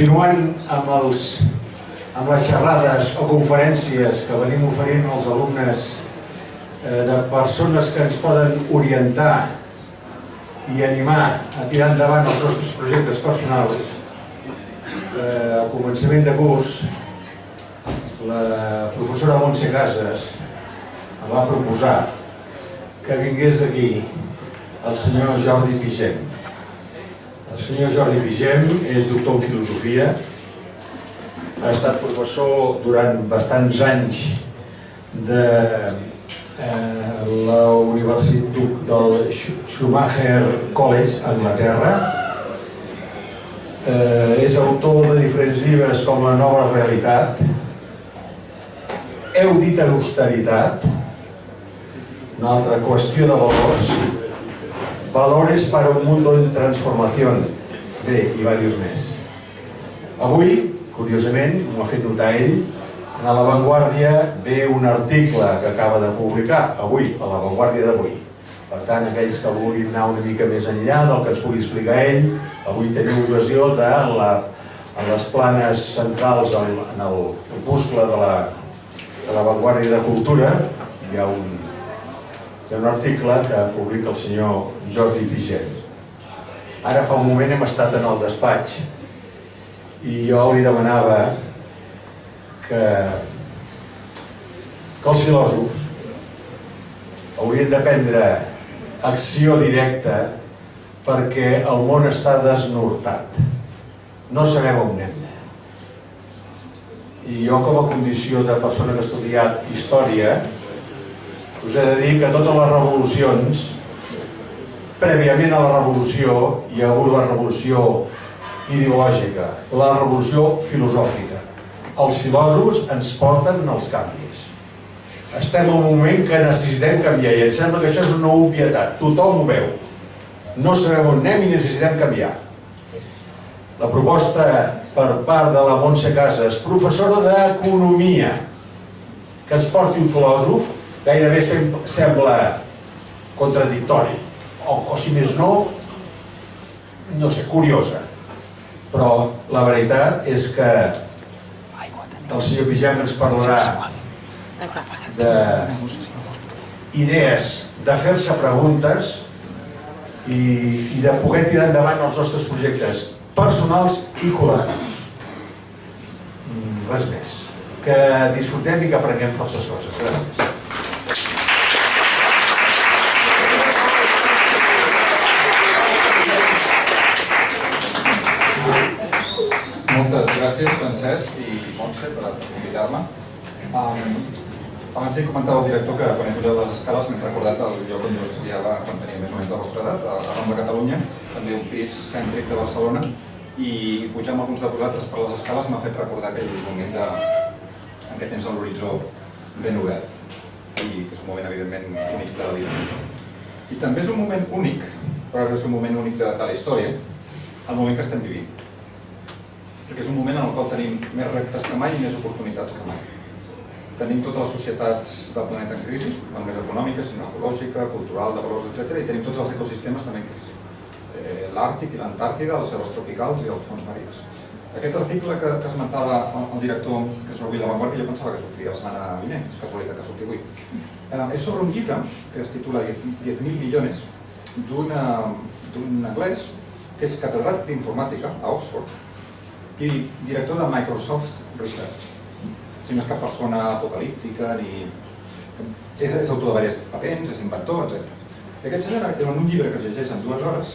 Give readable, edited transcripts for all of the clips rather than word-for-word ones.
Continuant amb les xerrades o conferències que venim oferint als alumnes de persones que ens poden orientar i animar a tirar endavant els nostres projectes personals, al començament de curs la professora Montse Casas em va proposar que vingués aquí el senyor Jordi Pigem. El senyor Jordi Pigem és doctor en filosofia, ha estat professor durant bastants anys de la Universitat del Schumacher College a Anglaterra. És autor de diferents llibres com La nova realitat, Heu dit austeritat, una altra qüestió de valors, Valores para un mundo en transformación, bé, i diversos més. Avui, curiosament, m'ho ha fet notar ell, a La Vanguardia ve un article que acaba de publicar, avui, a La Vanguardia d'avui. Per tant, aquells que vulguin anar una mica més enllà del que ens pugui explicar ell, avui teniu ocasió de, a les planes centrals, en el opuscle de la Vanguardia de Cultura, hi ha un article que publica el senyor Jordi Pigem. Ara fa un moment hem estat en el despatx i jo li demanava que els filòsofs haurien de prendre acció directa perquè el món està desnortat. No sabem on anem. I jo, com a condició de persona que ha estudiat història, us he de dir que totes les revolucions, prèviament a la revolució, hi ha hagut la revolució ideològica, la revolució filosòfica. Els filòsofs ens porten els canvis. Estem en un moment que necessitem canviar i em sembla que això és una obvietat, tothom ho veu. No sabem on anem i necessitem canviar. La proposta per part de la Montse Casas, professora d'Economia, que ens porti un filòsof, gairebé sembla contradictori, o si més no sé, curiosa. Però la veritat és que el senyor Pigem ens parlarà d'idees, de fer-se preguntes i de poder tirar endavant els nostres projectes personals i col·lectius. Res més. Que disfrutem i que aprenguem forces coses. Gràcies. Moltes gràcies, Francesc i Montse, per convidar-me. Abans hi comentava el director que quan he pujat les escales m'he recordat el lloc on jo estudiava quan tenia més o menys la vostra edat, a Rambla, Catalunya, també un pis cèntric de Barcelona, i pujar amb alguns de vosaltres per les escales m'ha fet recordar aquell moment en què tens l'horitzó ben obert, i que és un moment evidentment únic de la vida. I també és un moment únic, però és un moment únic de la història, el moment que estem vivint. Perquè és un moment en el qual tenim més reptes que mai i més oportunitats que mai. Tenim totes les societats del planeta en crisi, no només econòmica, sinó ecològica, cultural, de valors, etc. I tenim tots els ecosistemes també en crisi. L'Àrtic i l'Antàrtida, les selves tropicals i els fons marins. Aquest article que esmentava el director, que és avui a La Vanguardia, jo pensava que sortiria la setmana vinent, és casualitat que surti avui. És sobre un llibre que es titula 10.000 millones, d'un anglès que és catedràtic d'informàtica a Oxford i director de Microsoft Research. No és cap persona apocalíptica, és autor de diverses patents, és inventor, etc. I aquest senyor, en un llibre que es llegeix en 2 hores,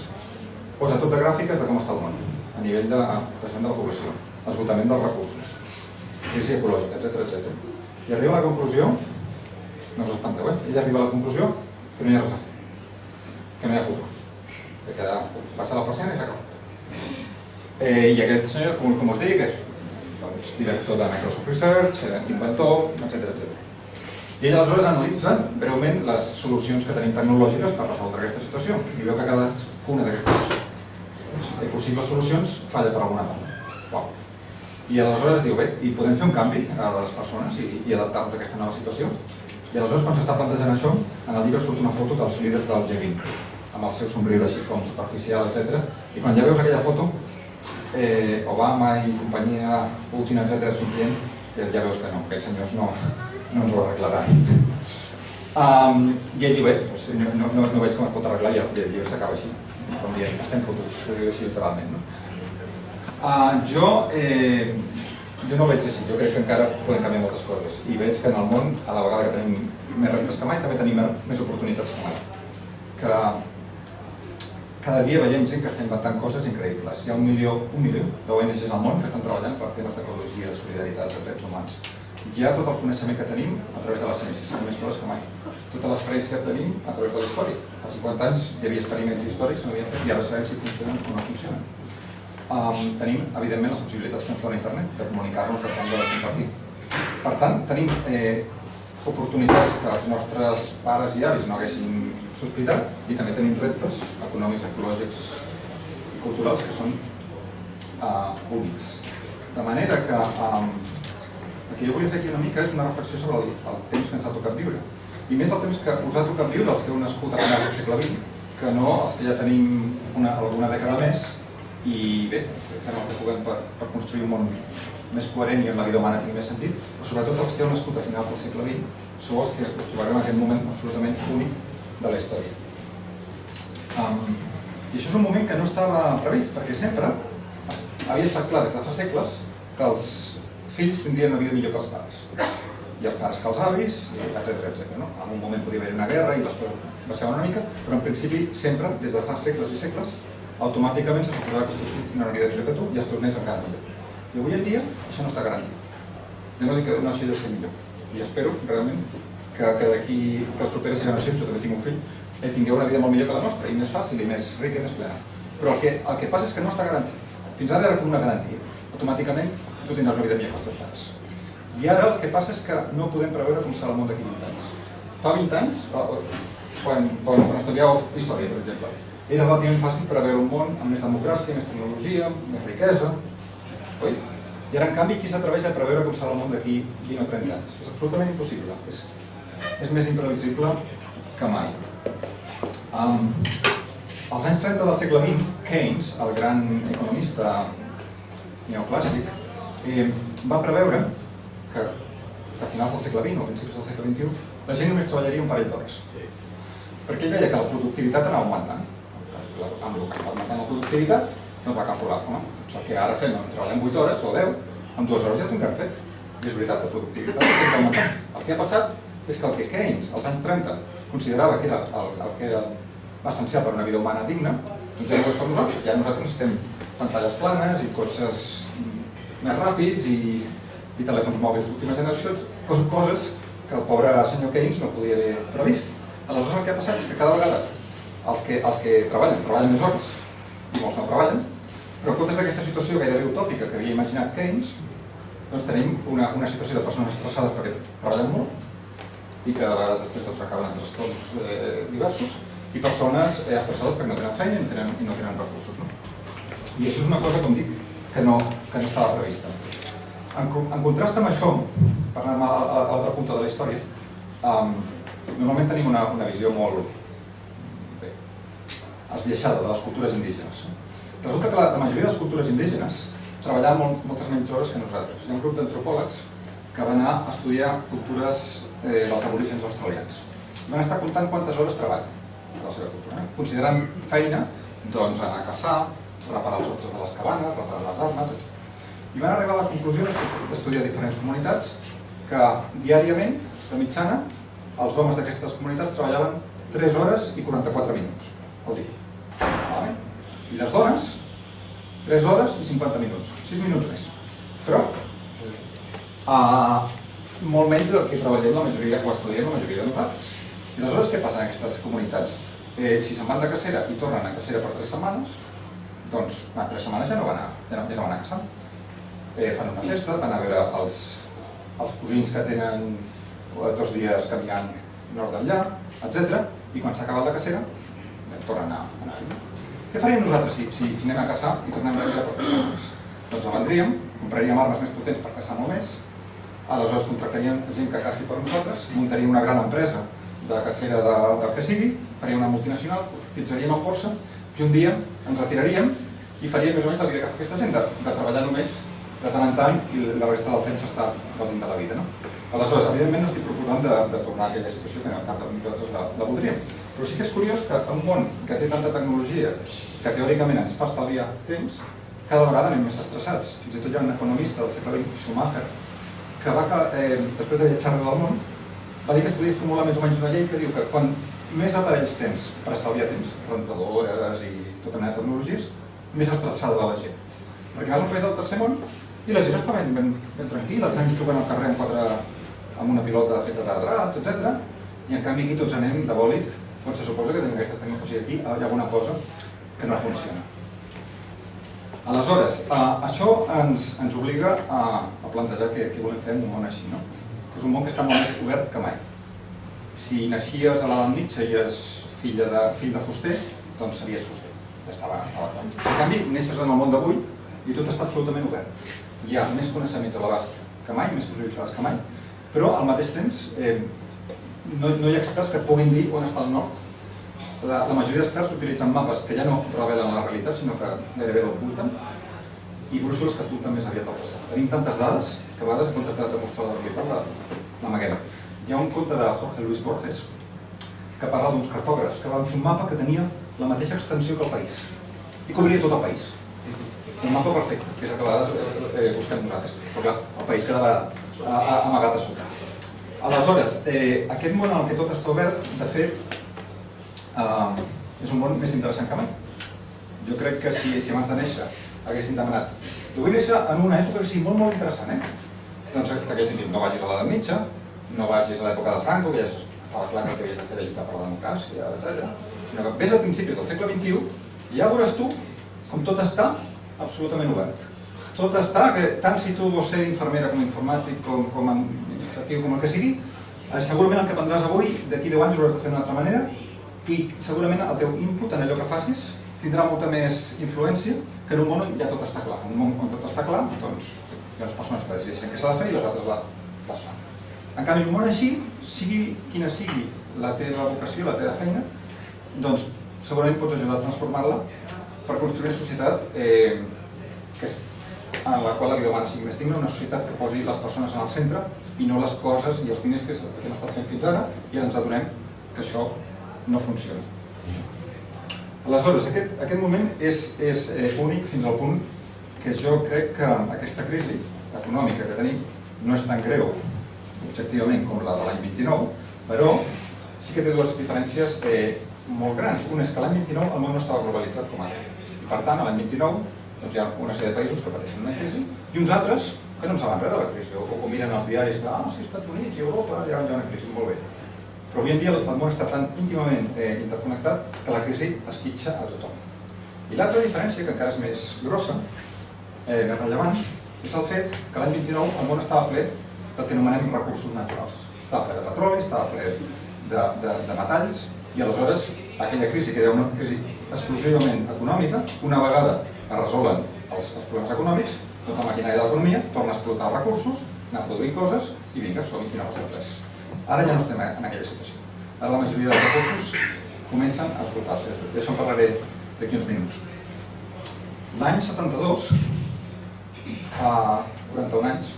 posa tot de gràfiques de com està el món, a nivell de creixement de la població, esgotament dels recursos, crisi ecològica, etc. I arriba a la conclusió, no us espanteu, ell arriba a la conclusió que no hi ha res a fer, que no hi ha futur, que passa la persiana i s'acaba. I aquest senyor, com us dic, és director de Microsoft Research, inventor, etc. I ell aleshores analitza breument les solucions que tenim tecnològiques per resoldre aquesta situació i veu que cadascuna d'aquestes possibles solucions falla per alguna banda. I aleshores diu, bé, i podem fer un canvi a les persones i adaptar-nos a aquesta nova situació? I aleshores, quan s'està plantejant això, en el llibre surt una foto dels líders del G20, amb el seu somriure així com superficial, etc. I quan ja veus aquella foto, Obama i companyia, Putin, etc. somrient, ja veus que no, aquests senyors no ens ho arreglaran. I ell diu, bé, no veig com es pot arreglar i el llibre s'acaba així, com dient, estem fotuts, així literalment. Jo no ho veig així, jo crec que encara poden canviar moltes coses i veig que en el món, a la vegada que tenim més reptes que mai, també tenim més oportunitats que mai. Que cada dia veiem gent que està inventant coses increïbles. Hi ha un milió d'ONGs al món que estan treballant per temes d'ecologia, de solidaritat, de drets humans. Hi ha tot el coneixement que tenim a través de la ciència, són més coses que mai. Totes les experiències que tenim a través de la història. Fa 50 anys hi havia experiments històrics que no havien fet i ara sabem si funcionen o no funcionen. Tenim, evidentment, les possibilitats que ens dona internet de comunicar-nos, d'aprendre, de compartir. Per tant, tenim oportunitats que els nostres pares i avis no haguessin sospitat i també tenim reptes econòmics, ecològics i culturals que són únics. De manera que el que jo volia fer aquí una mica és una reflexió sobre el temps que ens ha tocat viure. I més el temps que us ha tocat viure els que heu nascut a finals del segle XX, que no els que ja tenim alguna dècada més i bé, fem el que puguem per construir un món més coherent i on la vida humana tingui més sentit, però sobretot els que heu nascut a finals del segle XX sou els que us trobareu en aquest moment absolutament únic de la història. I això és un moment que no estava previst, perquè sempre havia estat clar des de fa segles que els fills tindrien una vida millor que els pares. I els pares que els avis, etc. En un moment podia haver una guerra i les coses baixaven una mica, però en principi sempre, des de fa segles i segles, automàticament se suposava que els teus fills tindran una vida millor que tu i els teus nets encara millor. I avui en dia això no està garantit. Jo no dic que no hagi de ser millor. I espero realment que d'aquí les properes generacions, jo també tinc un fill, tingueu una vida molt millor que la nostra, i més fàcil, i més rica i més plena. Però el que passa és que no està garantit. Fins ara era com una garantia. Automàticament tu tindràs una vida millor que els teus pares. I ara el que passa és que no podem preveure com serà el món d'aquí 20 anys. Fa 20 anys, quan estudiàveu història, per exemple, era relativament fàcil preveure un món amb més democràcia, més tecnologia, més riquesa. I ara, en canvi, qui s'atreveix a preveure com serà el món d'aquí 20 o 30 anys? És absolutament impossible. És més imprevisible que mai. Als anys 30 del segle XX, Keynes, el gran economista neoclàssic, va preveure que a finals del segle XX o a principis del segle XXI la gent només treballaria un parell d'hores. Perquè ell veia que la productivitat anava augmentant. Amb el que està augmentant la productivitat, no es va calcular. El que ara fem, treballem 8 hores o 10, en 2 hores ja tindrem fet. I és veritat, la productivitat està augmentant. El que ha passat és que el que Keynes, als anys 30, considerava que era el que era essencial per una vida humana digna, doncs ja no és per nosaltres. Ja nosaltres necessitem pantalles planes i cotxes més ràpids i telèfons mòbils d'última generació, coses que el pobre senyor Keynes no podia haver previst. Aleshores el que ha passat és que cada vegada els que treballen més hores i molts no treballen, però en comptes d'aquesta situació gairebé utòpica que havia imaginat Keynes, doncs tenim una situació de persones estressades perquè treballen molt i que a vegades després tots acaben en trastorns diversos i persones estressades perquè no tenen feina i no tenen recursos. I això és una cosa, com dic, que no estava prevista. En contrast amb això, per anar a l'altra punta de la història, normalment tenim una visió molt esbiaixada de les cultures indígenes. Resulta que la majoria de les cultures indígenes treballaven moltes menys hores que nosaltres. Hi ha un grup d'antropòlegs que van anar a estudiar cultures dels aborígens australians. Van estar comptant quantes hores treballen a la seva cultura. Considerant feina, doncs anar a caçar, reparar els ostres de les cabanes, reparar les armes, i van arribar a la conclusió d'estudiar diferents comunitats que diàriament, de mitjana, els homes d'aquestes comunitats treballaven 3 hores i 44 minuts al dia. I les dones, 3 hores i 50 minuts, 6 minuts més. Però molt menys del que treballem la majoria, o estudiem la majoria de nosaltres. I aleshores què passa en aquestes comunitats? Si se'n van de cacera i tornen a cacera per 3 setmanes, doncs 3 setmanes ja no van a caçar. Fan una festa, van a veure els cosins que tenen 2 dies caminant nord d'enllà, etc. I quan s'ha acabat la cacera, tornen a anar-hi. Què faríem nosaltres si anem a caçar i tornem a cacera per 3 setmanes? Doncs la vendríem, compraríem armes més potents per caçar molt més, aleshores contractaríem gent que caci per nosaltres, muntaríem una gran empresa de cacera del que sigui, faríem una multinacional, cotitzaríem en borsa i un dia ens retiraríem i faria més o menys la vida que fa aquesta gent, de treballar només de tant en tant i la resta del temps està gaudint de la vida. Aleshores, evidentment no estic proposant de tornar a aquella situació que cap de nosaltres la voldríem, però sí que és curiós que en un món que té tanta tecnologia que teòricament ens fa estalviar temps, cada vegada anem més estressats. Fins i tot hi ha un economista del segle XX, Schumacher, que després de viatjar arreu del món, va dir que es podia formular més o menys una llei que diu que quan més aparells tens per estalviar temps, rentadores i tota mena de tecnologies, més estressada va la gent. Perquè vas a un país del tercer món i la gent està ben tranquil·la, els anys juguen al carrer amb una pilota feta de draps, etc. I en canvi aquí tots anem de bòlit, quan se suposa que tenim aquesta tecnologia. O sigui, aquí hi ha alguna cosa que no funciona. Aleshores, això ens obliga a plantejar què volem fer en un món així, que és un món que està molt més obert que mai. Si naixies a l'edat mitja i eres fill de fuster, doncs series fuster. Estava clar. En canvi, neixes en el món d'avui i tot està absolutament obert. Hi ha més coneixement a l'abast que mai, més possibilitats que mai, però al mateix temps no hi ha experts que et puguin dir on està el nord. La majoria d'experts utilitzen mapes que ja no revelen la realitat, sinó que gairebé l'oculten, i brúixoles que oculten més aviat el passat. Tenim tantes dades que a vegades en comptes de demostrar la realitat l'amaguem. Hi ha un conte de Jorge Luis Borges que parla d'uns cartògrafs que van fer un mapa que tenia la mateixa extensió que el país i cobria tot el país. Un mapa perfecte, que és el que a vegades busquem nosaltres, però clar, el país quedava amagat a sota. Aleshores, aquest món en què tot està obert, de fet, és un món més interessant que mai. Jo crec que si abans de néixer haguessin demanat jo vull néixer en una època que sigui molt interessant, doncs t'haguessin dit no vagis a l'edat mitja, no vagis a l'època de Franco, que ja estava clar que el que havies de fer era lluitar per la democràcia, etc. Sinó que vés a principis del segle XXI i ja veuràs tu com tot està absolutament obert. Tot està, que tant si tu vols ser infermera com informàtic, com administratiu, com el que sigui, segurament el que aprendràs avui, d'aquí 10 anys ho hauràs de fer d'una altra manera i segurament el teu input en allò que facis tindrà molta més influència que en un món on ja tot està clar. En un món on tot està clar, doncs hi ha les persones que decideixen què s'ha de fer i les altres les fan. En canvi, en un món així, sigui quina sigui la teva vocació, la teva feina, doncs segurament pots ajudar a transformar-la per construir una societat en la qual la vida humana sigui més digna, una societat que posi les persones en el centre i no les coses i els diners que hem estat fent fins ara, i ens adonem que això no funciona. Aleshores, aquest moment és únic fins al punt que jo crec que aquesta crisi econòmica que tenim no és tan greu objectivament com la de l'any 29, però sí que té dues diferències molt grans. Una és que l'any 29 el món no estava globalitzat com ara. I per tant, l'any 29 hi ha una sèrie de països que pateixen una crisi i uns altres que no en saben res de la crisi, o miren els diaris que sí, Estats Units i Europa hi ha una crisi, molt bé. Però avui en dia el món està tan íntimament interconnectat que la crisi esquitxa a tothom. I l'altra diferència, que encara és més grossa, més rellevant, és el fet que l'any 29 el món estava ple del que anomenem recursos naturals. Estava ple de petroli, estava ple de metalls, i aleshores aquella crisi, que era una crisi exclusivament econòmica, una vegada es resolen els problemes econòmics, tota la maquinària de l'economia torna a explotar els recursos, anar produint coses i vinga, som-hi, i no passa res. Ara ja no estem en aquella situació. Ara la majoria dels recursos comencen a esgotar-se. D'això en parlaré d'aquí uns minuts. L'any 72, fa 41 anys,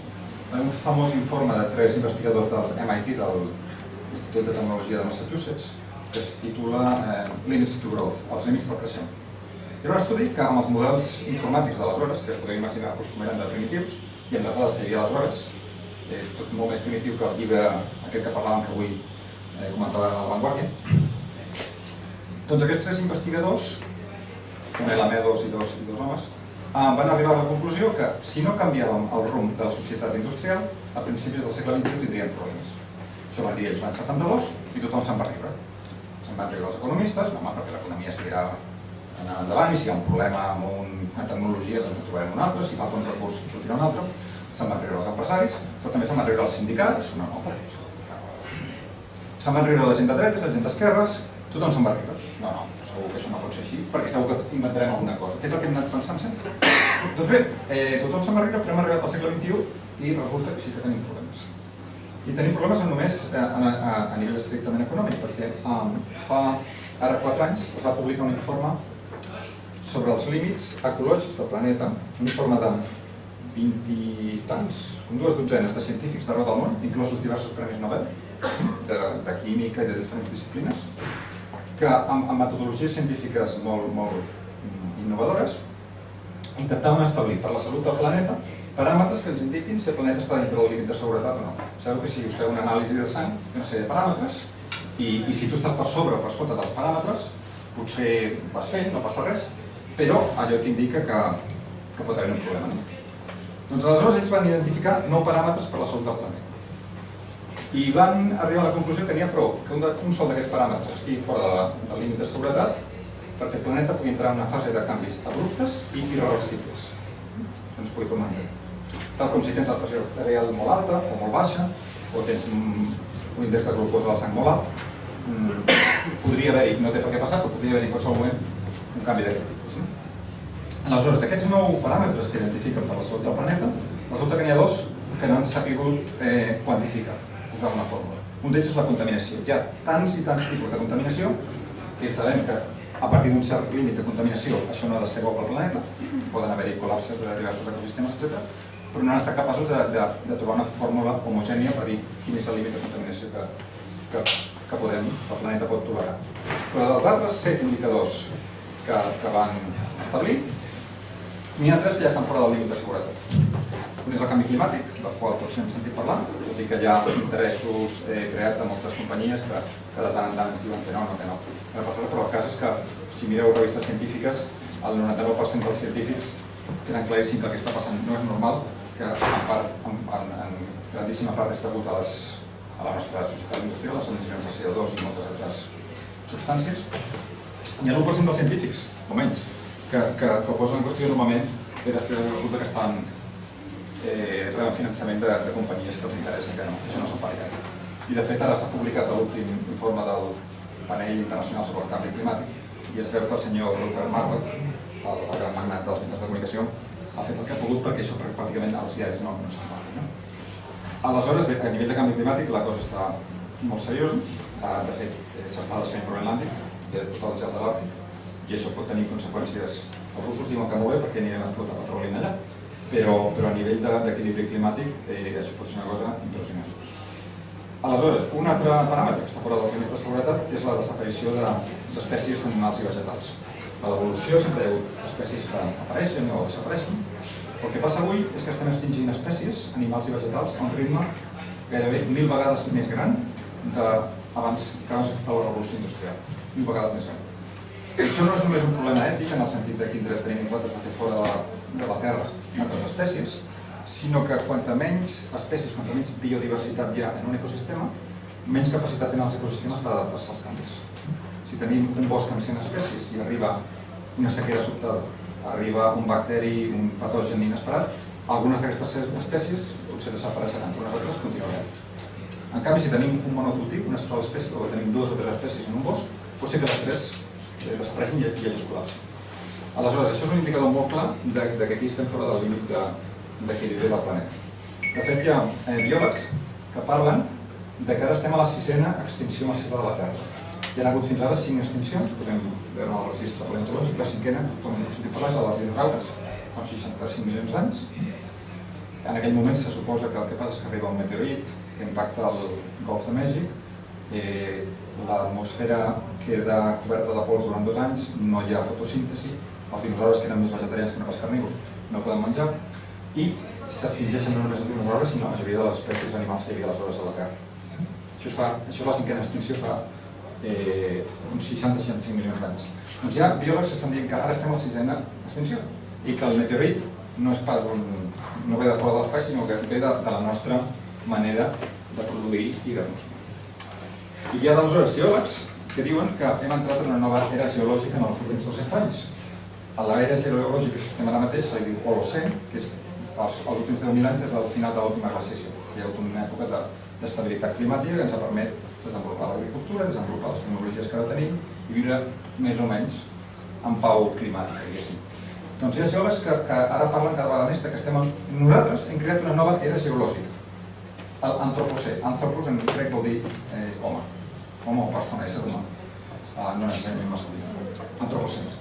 un famós informe de 3 investigadors del MIT, de l'Institut de Tecnologia de Massachusetts, que es titula Limits to Growth, els límits del creixement. Era un estudi que amb els models informàtics d'aleshores, que podeu imaginar com eren de primitius, i amb les dades que hi havia aleshores, tot molt més primitiu que el llibre aquest que parlàvem que avui comentava a La Vanguardia. Doncs aquests 3 investigadors, un L.M.2 i dos homes, van arribar a la conclusió que si no canviàvem el rumb de la societat industrial, a principis del segle XXI tindríem problemes. Això van dir ells l'any 72 i tothom se'n va riure. Se'n van riure els economistes, perquè l'economia seguirà anant endavant i si hi ha un problema amb una tecnologia doncs en trobarem un altre, si falta un recurs en sortirà un altre. Se'n van riure els empresaris, però també se'n van riure els sindicats, se'n van riure la gent de dretes, la gent d'esquerres, tothom se'n va riure. No, segur que això no pot ser així, perquè segur que inventarem alguna cosa. Què és el que hem anat pensant sempre? Doncs bé, tothom se'n va riure, però hem arribat al segle XXI i resulta que sí que tenim problemes. I tenim problemes no només a nivell estrictament econòmic, perquè fa ara 4 anys es va publicar un informe sobre els límits ecològics del planeta, un informe de 20 i tants, dues dotzenes de científics d'arreu del món, inclosos diversos premis Nobel de química i de diferents disciplines, que amb metodologies científiques molt innovadores intentaven establir per la salut del planeta paràmetres que ens indiquin si el planeta està dintre del límit de seguretat o no. Sabeu que si us feu una anàlisi de sang, una sèrie de paràmetres, i si tu estàs per sobre o per sota dels paràmetres, potser vas fent, no passa res, però allò t'indica que pot haver un problema. Doncs aleshores ells van identificar 9 paràmetres per la salut del planeta. I van arribar a la conclusió que n'hi ha prou que un sol d'aquests paràmetres estigui fora del límit de seguretat perquè el planeta pugui entrar en una fase de canvis abruptes i irreversibles. No es pugui tornar enrere. Tal com si tens la pressió arterial molt alta o molt baixa, o tens un índex de glucosa a la sang molt alt, podria haver-hi, no té per què passar, però podria haver-hi en qualsevol moment un canvi d'aquest tipus. Aleshores, d'aquests 9 paràmetres que identifiquen per la salut del planeta, resulta que n'hi ha 2 que no han sabut quantificar, posar una fórmula. Un d'ells és la contaminació. Hi ha tants i tants tipus de contaminació que sabem que a partir d'un cert límit de contaminació això no ha de ser bo pel planeta, poden haver-hi col·lapses de diversos ecosistemes, etc. Però no han estat capaços de trobar una fórmula homogènia per dir quin és el límit de contaminació que el planeta pot tolerar. Però dels altres 7 indicadors que van establir, n'hi ha 3 que ja estan fora del límit de seguretat. Un és el canvi climàtic, del qual tots hem sentit parlar, tot i que hi ha interessos creats de moltes companyies que de tant en tant ens diuen que no. Però el cas és que, si mireu revistes científiques, el 99% dels científics tenen claríssim que el que està passant no és normal, que en grandíssima part és degut a la nostra societat industrial, les emissions de CO2 i moltes altres substàncies. Hi ha l'1% dels científics, o menys, que ho posen en qüestió normalment i després resulta que estan reben finançament de companyies que els interessen que no, això no s'ho pari gaire. I de fet ara s'ha publicat l'últim informe del panell internacional sobre el canvi climàtic i es veu que el senyor Rupert Murdoch, el gran magnat dels mitjans de comunicació, ha fet el que ha pogut perquè això pràcticament als diaris no se'n parli. Aleshores, a nivell de canvi climàtic la cosa està molt seriosa. De fet, s'està desfent Groenlàndia i tot el gel de l'Àrtic i això pot tenir conseqüències. Els russos diuen que molt bé perquè anirem a explotar petroli allà, però a nivell d'equilibri climàtic això pot ser una cosa impressionant. Aleshores, un altre paràmetre que està fora dels límits de seguretat és la desaparició d'espècies animals i vegetals. A l'evolució sempre hi ha hagut espècies que apareixen o desapareixen. El que passa avui és que estem extingint espècies, animals i vegetals, a un ritme gairebé 1000 vegades més gran abans de la revolució industrial. 1000 vegades més gran. Això no és només un problema ètic, en el sentit de quin dret tenim nosaltres de fer fora de la Terra altres espècies, sinó que quanta menys espècies, quanta menys biodiversitat hi ha en un ecosistema, menys capacitat tenen els ecosistemes per adaptar-se als canvis. Si tenim un bosc amb 100 espècies i arriba una sequera sobtada, arriba un bacteri, un patogen inesperat, algunes d'aquestes espècies potser desapareixeran, però unes altres continuaran. En canvi, si tenim un monocultiu, una sola espècie, o tenim 2 o 3 espècies en un bosc, pot ser que les 3 desapareixin i hi hagi col·lapse. Aleshores, això és un indicador molt clar que aquí estem fora del límit d'equilibri del planeta. De fet, hi ha biòlegs que parlen que ara estem a la 6ª extinció massiva de la Terra. Hi ha hagut fins ara 5 extincions, podem veure el registre paleontològic, la 5ª, com no sentit parlar, és la dels dinosaures, fa 65 milions d'anys. En aquell moment se suposa que el que passa és que arriba un meteorit que impacta el Golf de Mèxic, l'atmosfera queda coberta de pols durant 2 anys, no hi ha fotosíntesi, els dinosaures que eren més vegetarians que no pas carnívors no poden menjar i s'extingeixen no només els dinosaures sinó la majoria de les espècies animals que hi havia aleshores a la Terra. Això és la 5ª extinció fa uns 60-65 milions d'anys. Doncs hi ha biòlegs que estan dient que ara estem a la 6ª extinció i que el meteorit no és pas no ve de fora de l'espai sinó que ve de la nostra manera de produir i de consumir. I hi ha aleshores geòlegs que diuen que hem entrat en una nova era geològica en els últims 200 anys. A l'era geològica que estem ara mateix se li diu Holocè, que és els últims 10.000 anys des del final de l'última glaciació. Hi ha hagut una època d'estabilitat climàtica que ens ha permès desenvolupar l'agricultura, desenvolupar les tecnologies que ara tenim i viure més o menys en pau climàtica, diguéssim. Doncs hi ha geòlegs que ara parlen cada vegada més que nosaltres hem creat una nova era geològica. L'antropocè. Anthropos en grec vol dir home. Home o persona, ésser humà. No és masculí. Antropocè.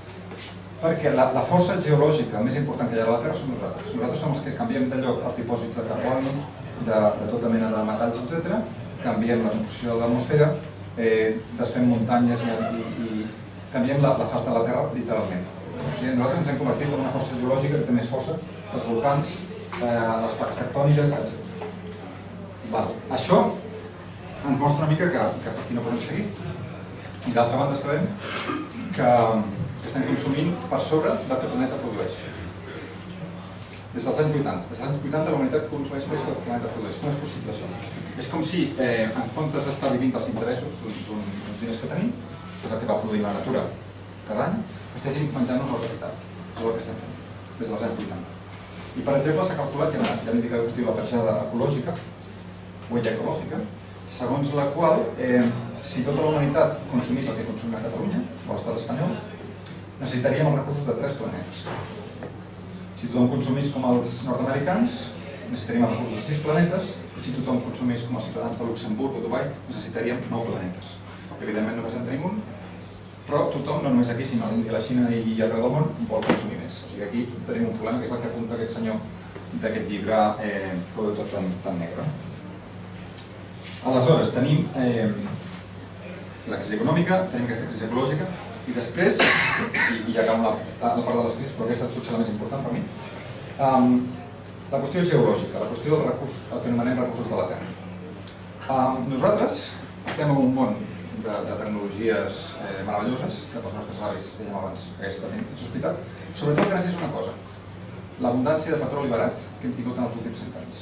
Perquè la força geològica més important que hi ha a la Terra som nosaltres. Nosaltres som els que canviem de lloc els dipòsits de carboni, de tota mena de metalls, etc. Canviem la composició de l'atmosfera, desfem muntanyes i canviem la fas de la Terra literalment. O sigui, nosaltres ens hem convertit en una força geològica que té més força que els volcans, les plaques tectòniques, etc. Això ens mostra una mica que per aquí no podem seguir. I d'altra banda sabem que estem consumint per sobre del que el planeta produeix. Des dels anys 80. Des dels anys 80 la humanitat consumeix més que el planeta produeix. Com és possible això? És com si, en comptes d'estar vivint dels interessos d'uns diners que tenim, que és el que va produir la natura cada any, estéssim menjant-nos el capital. És el que estem fent, des dels anys 80. I, per exemple, s'ha calculat, ja hem indicat que es diu la petjada ecològica, huella ecològica, segons la qual, si tota la humanitat consumís el que consumim a Catalunya, o a l'estat espanyol, necessitaríem els recursos de 3 planetes. Si tothom consumís com els nord-americans, necessitaríem els recursos de 6 planetes, i si tothom consumís com els ciutadans de Luxemburg o Dubai, necessitaríem 9 planetes. Evidentment només en tenim un, però tothom, no només aquí, sinó a la Xina i arreu del món, vol consumir més. O sigui, aquí tenim un problema, que és el que apunta aquest senyor d'aquest llibre tot tan negre. Aleshores, tenim la crisi econòmica, tenim aquesta crisi ecològica, i després, i ja acabo la part de les crisis, però aquesta potser la més important per mi, la qüestió geològica, la qüestió del recurs, el que anomenem recursos de la Terra. Nosaltres estem en un món de tecnologies meravelloses, que pels nostres avis, dèiem abans, hagués estat insospitat, sobretot gràcies a una cosa, l'abundància de petroli barat que hem tingut en els últims 100 anys.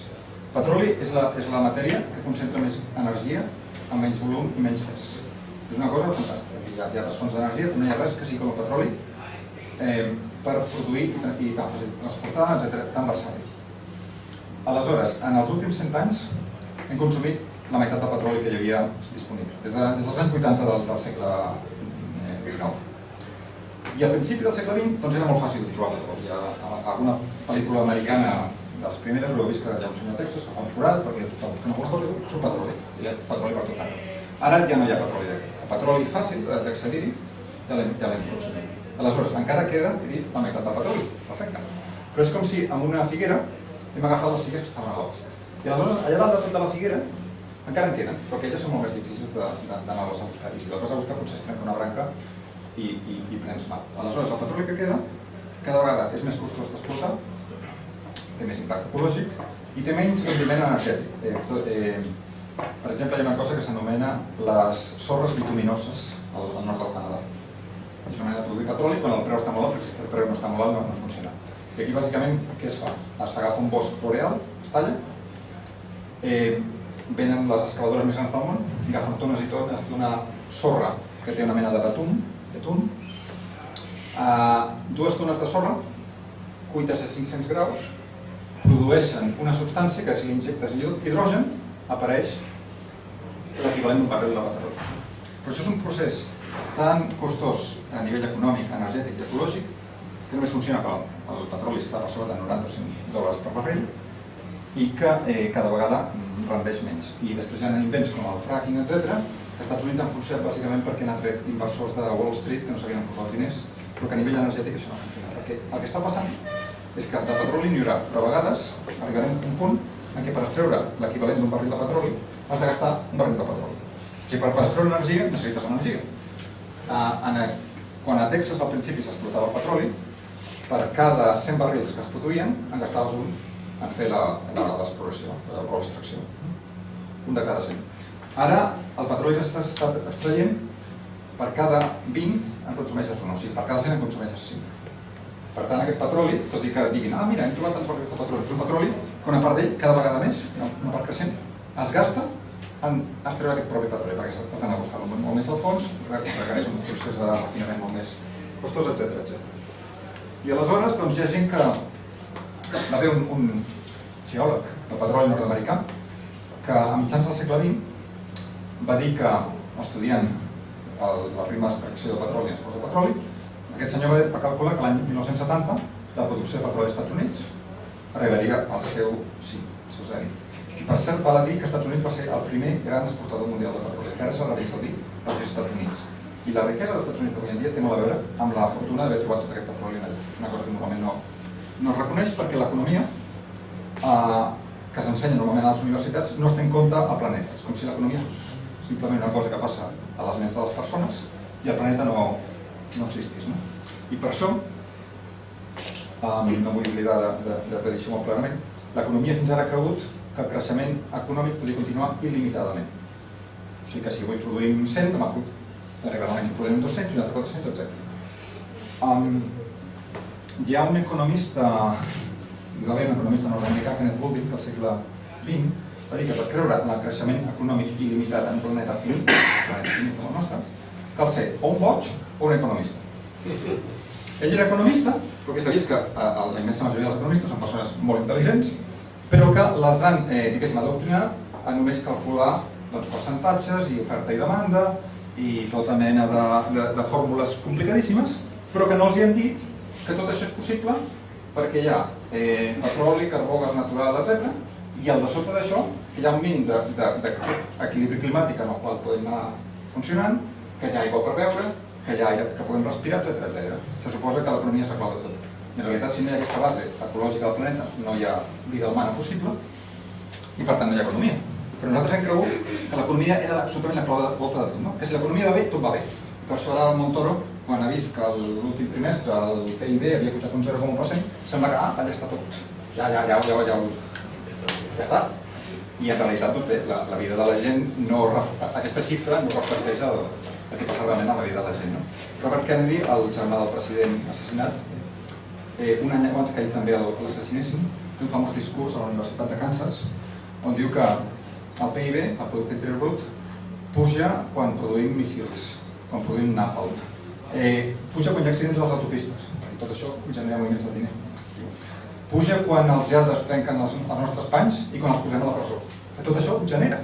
Petroli és la matèria que concentra més energia amb menys volum i menys pes. És una cosa fantàstica. Hi ha altres fonts d'energia, però no hi ha res que sigui com el petroli per produir i transportar, etc. tan versàtil. Aleshores, en els últims 100 anys hem consumit la meitat del petroli que hi havia disponible, des dels anys 80 del segle XIX. I al principi del segle XX doncs era molt fàcil trobar petroli. Alguna pel·lícula americana de les primeres ho heu vist que hi ha un senyor a Texas que fa un forat perquè està buscant alguna cosa i surt petroli. Hi ha petroli per tot arreu. Ara ja no hi ha petroli d'aquest. El petroli fàcil d'accedir-hi ja l'hem consumit. Aleshores, encara queda, he dit, la meitat del petroli. Perfecte. Però és com si amb una figuera hem agafat les figues que estaven a l'oest. I aleshores, allà dalt de tot de la figuera encara en queden, però aquelles són molt més difícils d'anar-les a buscar. I si les vas a buscar potser es trenca una branca i prens mal. Aleshores, el petroli que queda cada vegada és més costós d'explotar, té més impacte ecològic i té menys rendiment energètic. Per exemple, hi ha una cosa que s'anomena les sorres bituminoses al nord del Canadà. És una manera de produir petroli quan el preu està molt alt, perquè si el preu no està molt alt no funciona. I aquí bàsicament què es fa? S'agafa un bosc boreal, es talla, venen les excavadores més grans del món, agafen tones i tones d'una sorra que té una mena de betun, 2 tones de sorra, cuites a 500 graus, produeixen una substància que si li injectes hidrogen apareix l'equivalent d'un barril de petroli. Però això és un procés tan costós a nivell econòmic, energètic i ecològic que només funciona quan el petroli està per sobre de 90 o 100 dòlars per barril i que cada vegada rendeix menys. I després hi ha invents com el fracking, etc., que als Estats Units han funcionat bàsicament perquè han atret inversors de Wall Street que no sabien posar els diners, però que a nivell energètic això no funciona. Perquè el que està passant és que de petroli n'hi haurà, però a vegades arribarem a un punt en què per extreure l'equivalent d'un barril de petroli has de gastar un barril de petroli. O sigui, per extreure energia necessites energia. Quan a Texas al principi s'explotava el petroli, per cada 100 barrils que es produïen en gastaves un en fer l'exploració o l'extracció. Un de cada 100. Ara el petroli que s'està extraient per cada 20 en consumeixes un, o sigui, per cada 100 en consumeixes 5. Per tant, aquest petroli, tot i que diguin mira, hem trobat tants barrils de petroli, és un petroli que una part d'ell, cada vegada més, una part creixent, es gasta en extreure aquest propi petroli, perquè estan a buscar molt més al fons, requereix un procés de refinament molt més costós, etc. I aleshores hi ha gent que va haver un geòleg del petroli nord-americà que a mitjans del segle XX va dir que, estudiant la prima extracció de petroli i export de petroli, aquest senyor va calcular que l'any 1970 la producció de petroli als Estats Units arribaria al seu zènit. I per cert, val a dir que els Estats Units va ser el primer gran exportador mundial de petroli, que ara és l'Aràbia Saudita dels Estats Units. I la riquesa dels Estats Units avui en dia té molt a veure amb la fortuna d'haver trobat tot aquest petroli allà. És una cosa que normalment no es reconeix perquè l'economia que s'ensenya normalment a les universitats no es té en compte al planeta. És com si l'economia fos simplement una cosa que passa a les ments de les persones i el planeta no existís. I per això, no vull oblidar de dir això molt clarament, l'economia fins ara ha cregut que el creixement econòmic podria continuar il·limitadament. O sigui que si avui produïm 100, demà arribarà l'any que produïm 200, un altre 400, etc. Hi ha un economista, hi va haver un economista nord-americà, Kenneth Boulding, que al segle XX, va dir que per creure en el creixement econòmic il·limitat en un planeta finit com el nostre, cal ser o un boig o un economista. Ell era economista, però que sabies que la immensa majoria dels economistes són persones molt intel·ligents, però que les han, diguéssim, adoctrinat a només calcular percentatges i oferta i demanda i tota mena de fórmules complicadíssimes, però que no els hi han dit que tot això és possible perquè hi ha petroli, carbó, gas natural, etc. I al de sota d'això hi ha un mínim d'equilibri climàtic en el qual podem anar funcionant, que hi ha aigua per beure, que hi ha aire que podem respirar, etc. Se suposa que l'economia és la clau de tot. En realitat, si no hi ha aquesta base ecològica del planeta, no hi ha vida humana possible i per tant no hi ha economia. Però nosaltres hem cregut que l'economia era absolutament la clau de volta de tot, que si l'economia va bé, tot va bé. Per això ara el Montoro, quan ha vist que l'últim trimestre el PIB havia pujat un 0,1%, sembla que allà està tot. Ja està. I en realitat, doncs bé, la vida de la gent, aquesta xifra no reflecteix el que passa realment a la vida de la gent. Robert Kennedy, el germà del president assassinat, un any abans que ell també l'assassinessin, té un famós discurs a la Universitat de Kansas on diu que el PIB, el Producte Interior Brut, puja quan produïm míssils, quan produïm nàpalm. Puja quan hi ha accidents a les autopistes, perquè tot això genera moviments de diner. Puja quan els lladres trenquen els nostres panys i quan els posem a la presó. Tot això ho genera.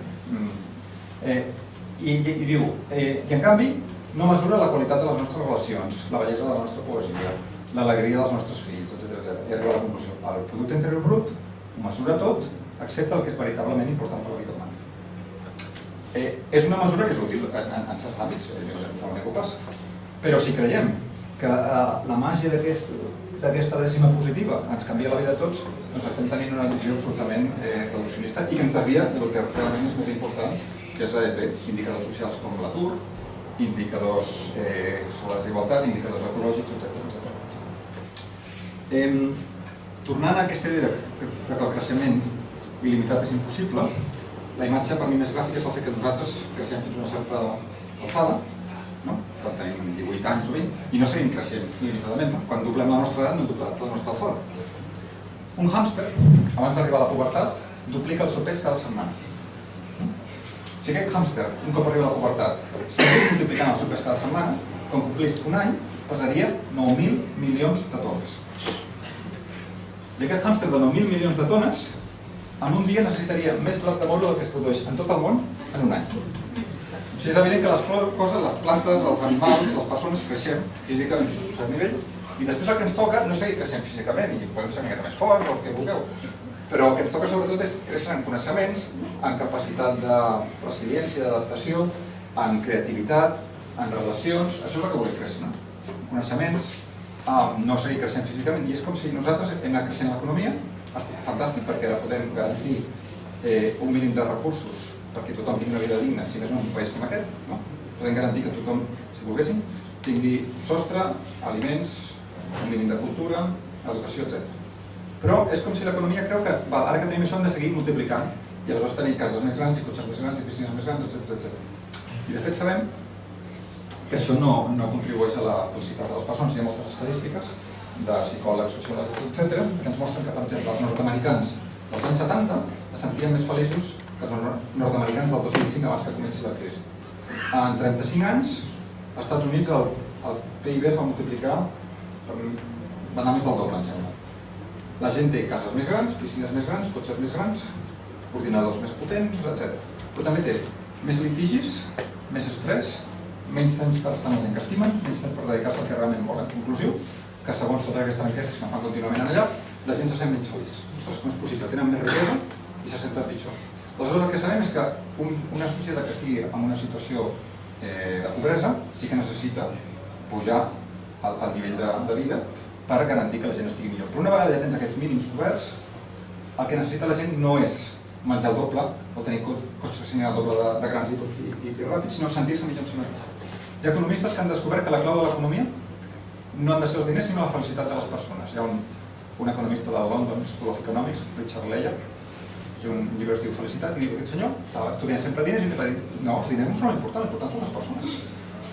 I diu, i en canvi no mesura la qualitat de les nostres relacions, la bellesa de la nostra poesia, l'alegria dels nostres fills, etc. I arriba a la conclusió. El Producte Interior Brut ho mesura tot, excepte el que és veritablement important per la vida humana. És una mesura que és útil en certs àmbits, no ho nego pas, però si creiem que la màgia d'aquesta dècima positiva ens canvia la vida a tots, doncs estem tenint una visió absolutament revolucionista i que ens desvia del que realment és més important, que és indicadors socials com l'atur, indicadors sobre la desigualtat, indicadors ecològics, etc. Tornant a aquesta idea que el creixement il·limitat és impossible, la imatge per mi més gràfica és el fet que nosaltres creixem fins a una certa alçada, quan tenim 18 anys o 20, i no seguim creixent il·limitadament. Quan doblem la nostra edat no hem doblat la nostra alçada. Un hàmster, abans d'arribar a la pubertat, duplica el seu pes cada setmana. Si aquest hàmster, un cop arriba a la pubertat, segueix multiplicant el seu pes cada setmana, quan complís un any, pesaria 9.000 milions de tones. I aquest hàmster de 9.000 milions de tones, en un dia necessitaria més blat de moro del que es produeix en tot el món en un any. O sigui, és evident que les coses, les plantes, els animals, les persones creixem físicament fins a un cert nivell i després el que ens toca no és seguir creixent físicament i podem ser una mica més forts o el que vulgueu, però el que ens toca sobretot és créixer en coneixements, en capacitat de resiliència, d'adaptació, en creativitat, en relacions, això és el que volem créixer, no? Coneixements, no seguir creixent físicament, i és com si nosaltres hem anat creixent l'economia, fantàstic perquè ara podem garantir un mínim de recursos perquè tothom tingui una vida digna, si més no en un país com aquest, podem garantir que tothom, si volguéssim, tingui sostre, aliments, un mínim de cultura, educació, etc. Però és com si l'economia creu que ara que tenim això hem de seguir multiplicant i aleshores tenir cases més grans i cotxes més grans i piscines més grans, etc. I de fet sabem que això no contribueix a la felicitat de les persones. Hi ha moltes estadístiques de psicòlegs, sociòlegs, etc., que ens mostren que, per exemple, els nord-americans dels anys 70 es sentien més feliços que els nord-americans del 2005 abans que comenci la crisi. En 35 anys, als Estats Units el PIB es va multiplicar, va anar més del doble, em sembla. La gent té cases més grans, piscines més grans, cotxes més grans, ordinadors més potents, etc. Però també té més litigis, més estrès, menys temps per estar amb la gent que estimen, menys temps per dedicar-se al que realment volen. Conclusió, que segons totes aquestes enquestes que fan contínuament allà, la gent se sent menys feliç. Ostres, com és possible? Tenen més riquesa i se senten pitjor. Aleshores el que sabem és que una societat que estigui en una situació de pobresa, sí que necessita pujar el nivell de vida per garantir que la gent estigui millor. Però una vegada ja tens aquests mínims coberts, el que necessita la gent no és menjar el doble o tenir cotxes que siguin el doble de grans i ràpids, sinó sentir-se millor en si mateix. Hi ha economistes que han descobert que la clau de l'economia no han de ser els diners, sinó la felicitat de les persones. Hi ha un economista de la London School of Economics, Richard Leyer, i un llibre es diu Felicitat, i diu aquest senyor estava estudiant sempre diners i va dir no, els diners no són l'important són les persones.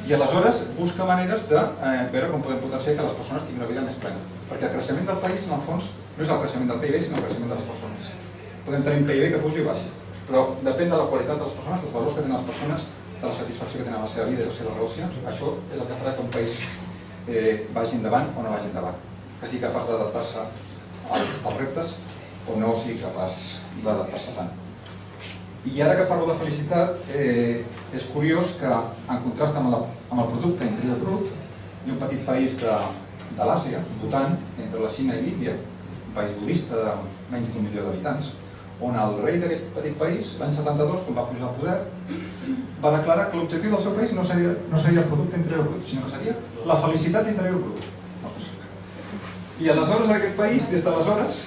I aleshores busca maneres de veure com podem potenciar que les persones tinguin una vida més plena. Perquè el creixement del país, en el fons, no és el creixement del PIB, sinó el creixement de les persones. Podem tenir un PIB que pugi o baixi, però depèn de la qualitat de les persones, dels valors que tenen les persones, de la satisfacció que tenen a la seva vida i les seves relacions. Això és el que farà que un país vagi endavant o no vagi endavant. Que sigui capaç d'adaptar-se als reptes o no sigui capaç d'adaptar-se tant. I ara que parlo de felicitat, és curiós que, en contrast amb el producte interior brut, hi ha un petit país de l'Àsia, Bhutan, entre la Xina i l'Índia, un país budista de menys d'1 milió d'habitants, on el rei d'aquest petit país, l'any 72, quan va pujar al poder, va declarar que l'objectiu del seu país no seria el producte interior brut, sinó que seria la felicitat interior brut. I aleshores en aquest país, des d'aleshores,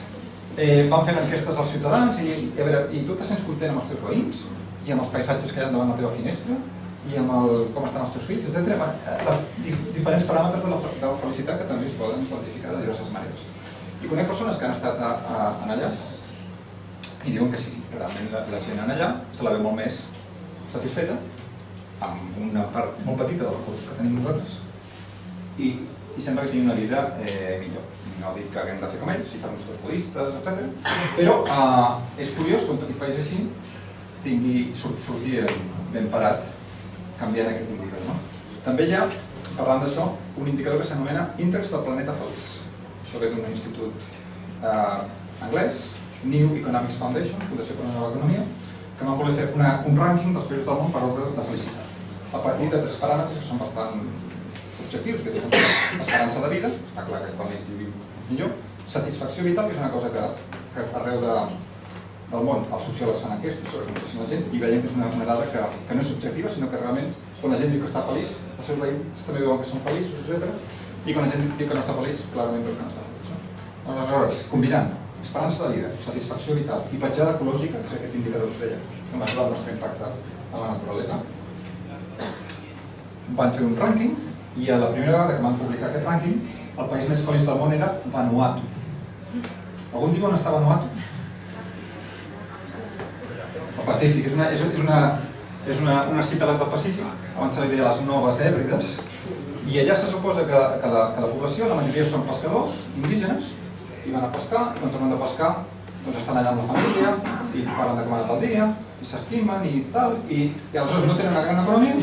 van fent enquestes als ciutadans i tu te sents content amb els teus veïns i amb els paisatges que hi ha davant la teva finestra i amb com estan els teus fills, etc. Diferents paràmetres de la felicitat que també es poden quantificar de diverses maneres. I conec persones que han estat allà i diuen que sí, realment la gent allà se la veu molt més satisfeta amb una part molt petita dels recursos que tenim nosaltres i sembla que tinguin una vida millor. No dic que haguem de fer com ells, si fan uns budistes, etc. Però és curiós que un petit país així surti ben parat canviant aquest indicador. També hi ha, parlant d'això, un indicador que s'anomena Índex del planeta feliç. Això ve d'un institut anglès, New Economics Foundation, Fundació per a la Nova Economia, que van voler fer un rànquing dels països del món per ordre de felicitat, a partir de 3 paràmetres que són bastant objectius, que tenen esperança de vida, està clar que quan ells vivim millor, satisfacció vital, que és una cosa que arreu del món els sociòlegs fan enquestes sobre com se sent la gent i veiem que és una dada que no és subjectiva, sinó que realment quan la gent diu que està feliç, els seus veïns també veuen que són feliços, etc. I quan la gent diu que no està feliç, clarament veus que no està feliç. Aleshores, combinant esperança de vida, satisfacció vital i petjada ecològica, que és aquest indicador que us deia, que mesura el nostre impacte a la naturalesa, van fer un rànquing i a la primera vegada que van publicar aquest rànquing, el país més feliç del món era Vanuatu. Algú diu on està Vanuatu? El Pacífic, és un arxipèlag del Pacífic, abans se li deia les Noves Hèbrides, i allà se suposa que la població, la majoria són pescadors, indígenes, i van a pescar, i quan tornen de pescar estan allà amb la família, i parlen de com ha anat el dia, i s'estimen i tal, i aleshores no tenen una gran economia,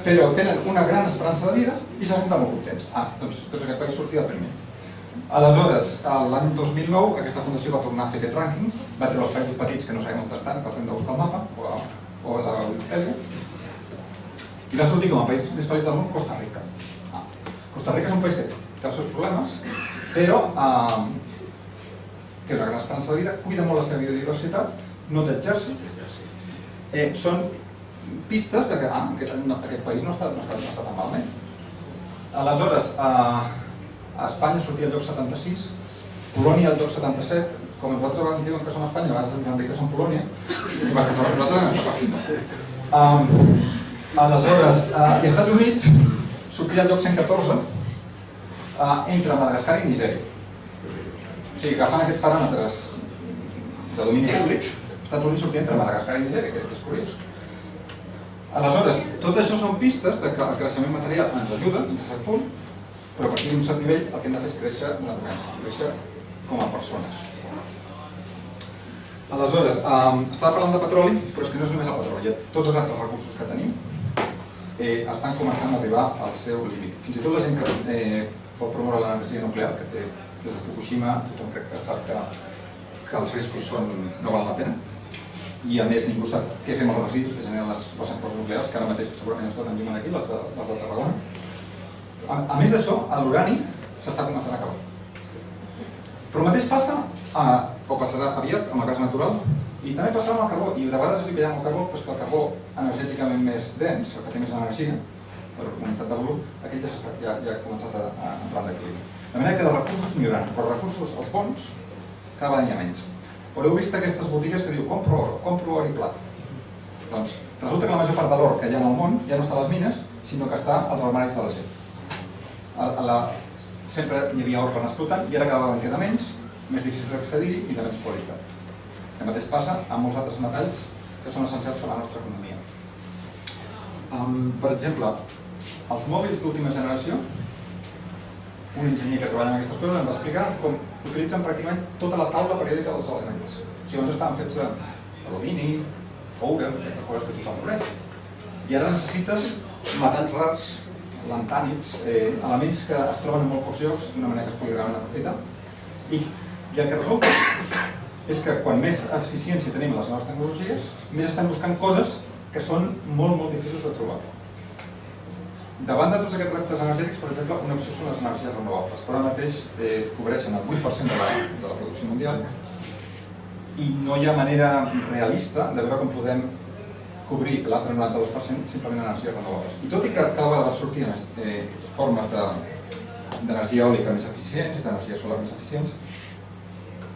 però tenen una gran esperança de vida i se senten molt contents. Doncs aquest país sortia el primer. Aleshores, l'any 2009, aquesta fundació va tornar a fer aquest rànquing, va treure els països petits que no sabem on estan, que els hem de buscar al mapa, o a la Wikipedia, i va sortir com a país més feliç del món Costa Rica. Costa Rica és un país que té els seus problemes, però té una gran esperança de vida, cuida molt la seva biodiversitat, no té exèrcit. Són pistes que aquest país no està tan malament. Aleshores, a Espanya sortia al lloc 76, Polònia al lloc 77, com nosaltres abans diuen que som a Espanya, a vegades ens van dir que som Polònia, i nosaltres hem estat aquí. Aleshores, als Estats Units sortia al lloc 114, entre Madagascar i Nigèria. O sigui, agafant aquests paràmetres de domini públic, als Estats Units sortia entre Madagascar i Nigèria, que és curiós. Aleshores, tot això són pistes que el creixement material ens ajuda, fins a cert punt, però a partir d'un cert nivell el que hem de fer és créixer créixer com a persones. Aleshores, estava parlant de petroli, però és que no és només el petroli, tots els altres recursos que tenim estan començant a arribar al seu límit. Fins i tot la gent que pot promoure l'energia nuclear, que té des de Fukushima, tothom crec que sap que els riscos no valen la pena, i a més ningú sap què fem amb els residus que generen les centrals nuclears, que ara mateix segurament ens donen llum aquí, les de Tarragona. A més d'això, l'urani s'està començant a acabar. Però el mateix passa, o passarà aviat, amb el gas natural I també passava amb el carbó, i de vegades es diu que hi ha el carbó, que el carbó energèticament més dens, el que té més energia, per unitat de volum, aquell ja ha començat a entrar en declivi. De manera que de recursos n'hi haurà, però recursos, els bons, cada vegada n'hi ha menys. Haureu vist aquestes botigues que diu compro or i plata. Doncs resulta que la major part de l'or que hi ha en el món ja no està a les mines, sinó que està als armaris de la gent. Sempre hi havia or per anar explotant i ara cada vegada en queda menys, més difícil d'accedir i de menys qualitat. El mateix passa amb molts altres metalls que són essencials per a la nostra economia. Per exemple, els mòbils d'última generació, un enginyer que treballa en aquestes coses em va explicar com utilitzen pràcticament tota la taula periòdica dels elements. O sigui, abans estaven fets d'alumini, coure, aquestes coses que tothom coneix. I ara necessites metalls rars, lantànids, elements que es troben en molt pocs llocs d'una manera que es pugui realment aprofitar. I el que resulta és que quan més eficiència tenim en les noves tecnologies, més estem buscant coses que són molt difícils de trobar. Davant de tots aquests reptes energètics, per exemple, una opció són les energies renovables, que ara mateix cobreixen el 8% de la producció mundial i no hi ha manera realista de veure com podem cobrir l'altre 92% simplement en energies renovables. I tot i que cada vegada van sortir formes d'energia eòlica més eficients i d'energia solar més eficients,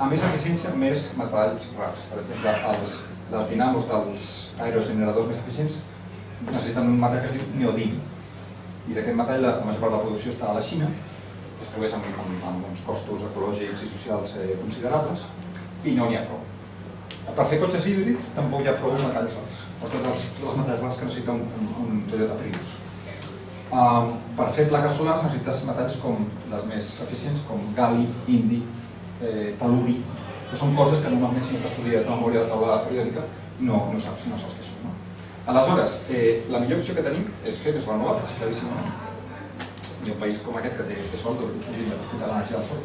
a més eficiència, més metalls rars. Per exemple, les dinamos dels aerogeneradors més eficients necessiten un metall que es diu neodimi. I d'aquest metall la major part de la producció està a la Xina, que es produeix amb uns costos ecològics i socials considerables, i no n'hi ha prou. Per fer cotxes híbrids tampoc hi ha prou metalls rars. Tots els metalls rars que necessita un Toyota Prius. Per fer plaques solars necessites metalls com les més eficients, com gal·li, indi, tel·luri, que són coses que normalment si no t'estudies de memòria de la taula periòdica no saps què són. Aleshores, la millor opció que tenim és fer més renovables, claríssimament. Hi ha un país com aquest que té sort d'aprofitar l'energia del sol.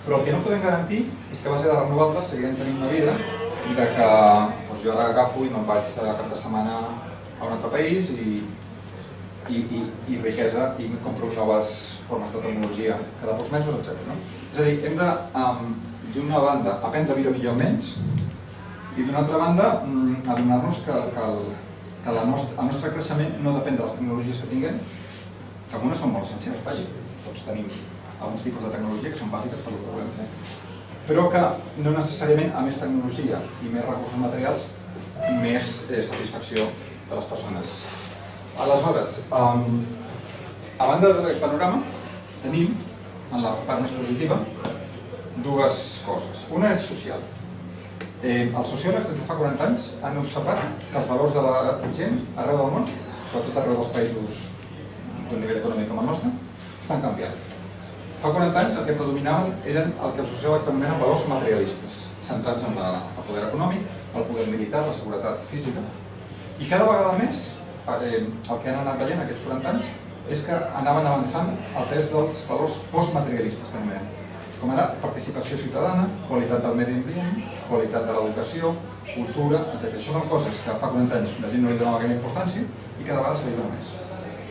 Però el que no podem garantir és que a base de renovables seguirem tenint una vida de que jo ara agafo i me'n vaig de cap de setmana a un altre país i riquesa i compro noves formes de tecnologia cada pocs mesos, etc. És a dir, hem de, d'una banda, aprendre a viure millor amb menys i d'una altra banda, adonar-nos que el nostre creixement no depèn de les tecnologies que tinguem, que algunes són molt essencials, tots tenim alguns tipus de tecnologia que són bàsiques per al que volem fer, però que no necessàriament a més tecnologia i més recursos materials, més satisfacció de les persones. Aleshores, a banda de tot aquest panorama, tenim, en la part més positiva, dues coses. Una és social. Els sociòlegs des de fa 40 anys han observat que els valors de la gent arreu del món, sobretot arreu dels països d'un nivell econòmic com el nostre, estan canviant. Fa 40 anys el que predominaven eren el que els sociòlegs anomenen valors materialistes, centrats en el poder econòmic, el poder militar, la seguretat física, i cada vegada més el que han anat veient aquests 40 anys és que anaven avançant el pes dels valors postmaterialistes, que anomenen, com ara participació ciutadana, qualitat del medi ambient, qualitat de l'educació, cultura, etc. Això són coses que fa 40 anys la gent no li donava gaire importància i cada vegada se li dona més.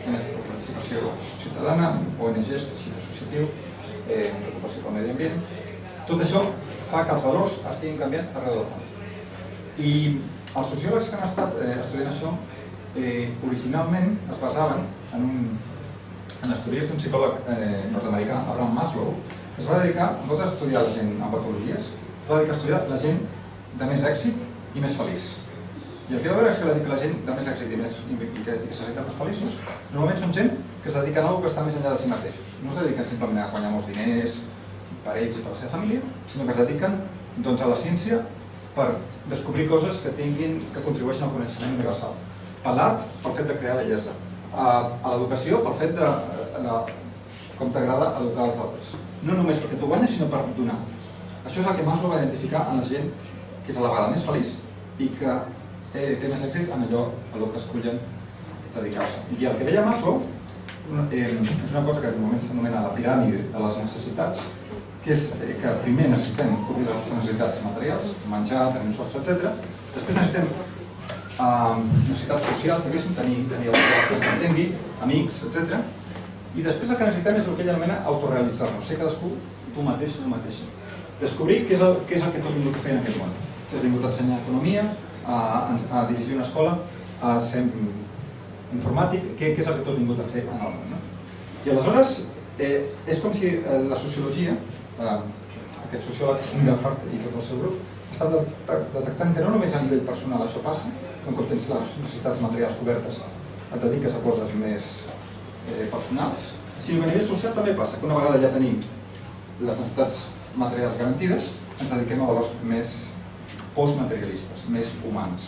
A més, participació ciutadana, ONGs, teixit associatiu, preocupació pel medi ambient. Tot això fa que els valors estiguin canviant arreu del món. I els sociòlegs que han estat estudiant això originalment es basaven en estudis d'un psicòleg nord-americà, Abraham Maslow, que es va dedicar, en comptes d'estudiar la gent amb patologies, es va dedicar a estudiar la gent de més èxit i més feliç. I el que va veure és que la gent de més èxit i que se senten més feliços normalment són gent que es dediquen a alguna que està més enllà de si mateixos. No es dediquen simplement a guanyar molts diners per ells i per la seva família, sinó que es dediquen a la ciència per descobrir coses que contribueixen al coneixement universal. A l'art, pel fet de crear bellesa. A l'educació, pel fet de com t'agrada educar els altres. No només perquè tu guanyes, sinó per donar. Això és el que Maslow va identificar en la gent que és a la vegada més feliç i que té més èxit en allò a què escollen dedicar-se. I el que deia Maslow és una cosa que normalment s'anomena la piràmide de les necessitats, que és que primer necessitem cobrir les nostres necessitats materials, menjar, tenir un sostre, etc. Després necessitem necessitats socials, tenir algú que ens entengui, amics, etc. I després el que necessitem és el que ell anomena autorealitzar-nos, ser cadascú tu mateix, tu mateixa. Descobrir què és el que tu has vingut a fer en aquest món. t'has vingut a ensenyar economia, a dirigir una escola, a ser informàtic, què és el que tu has vingut a fer en el món? I aleshores és com si la sociologia, aquest sociòleg Miguel Hart i tot el seu grup, estan detectant que no només a nivell personal això passa, com que tens les necessitats materials cobertes et dediques a coses més personals, sinó que a nivell social també passa, que una vegada ja tenim les necessitats materials garantides, ens dediquem a valors més postmaterialistes, més humans.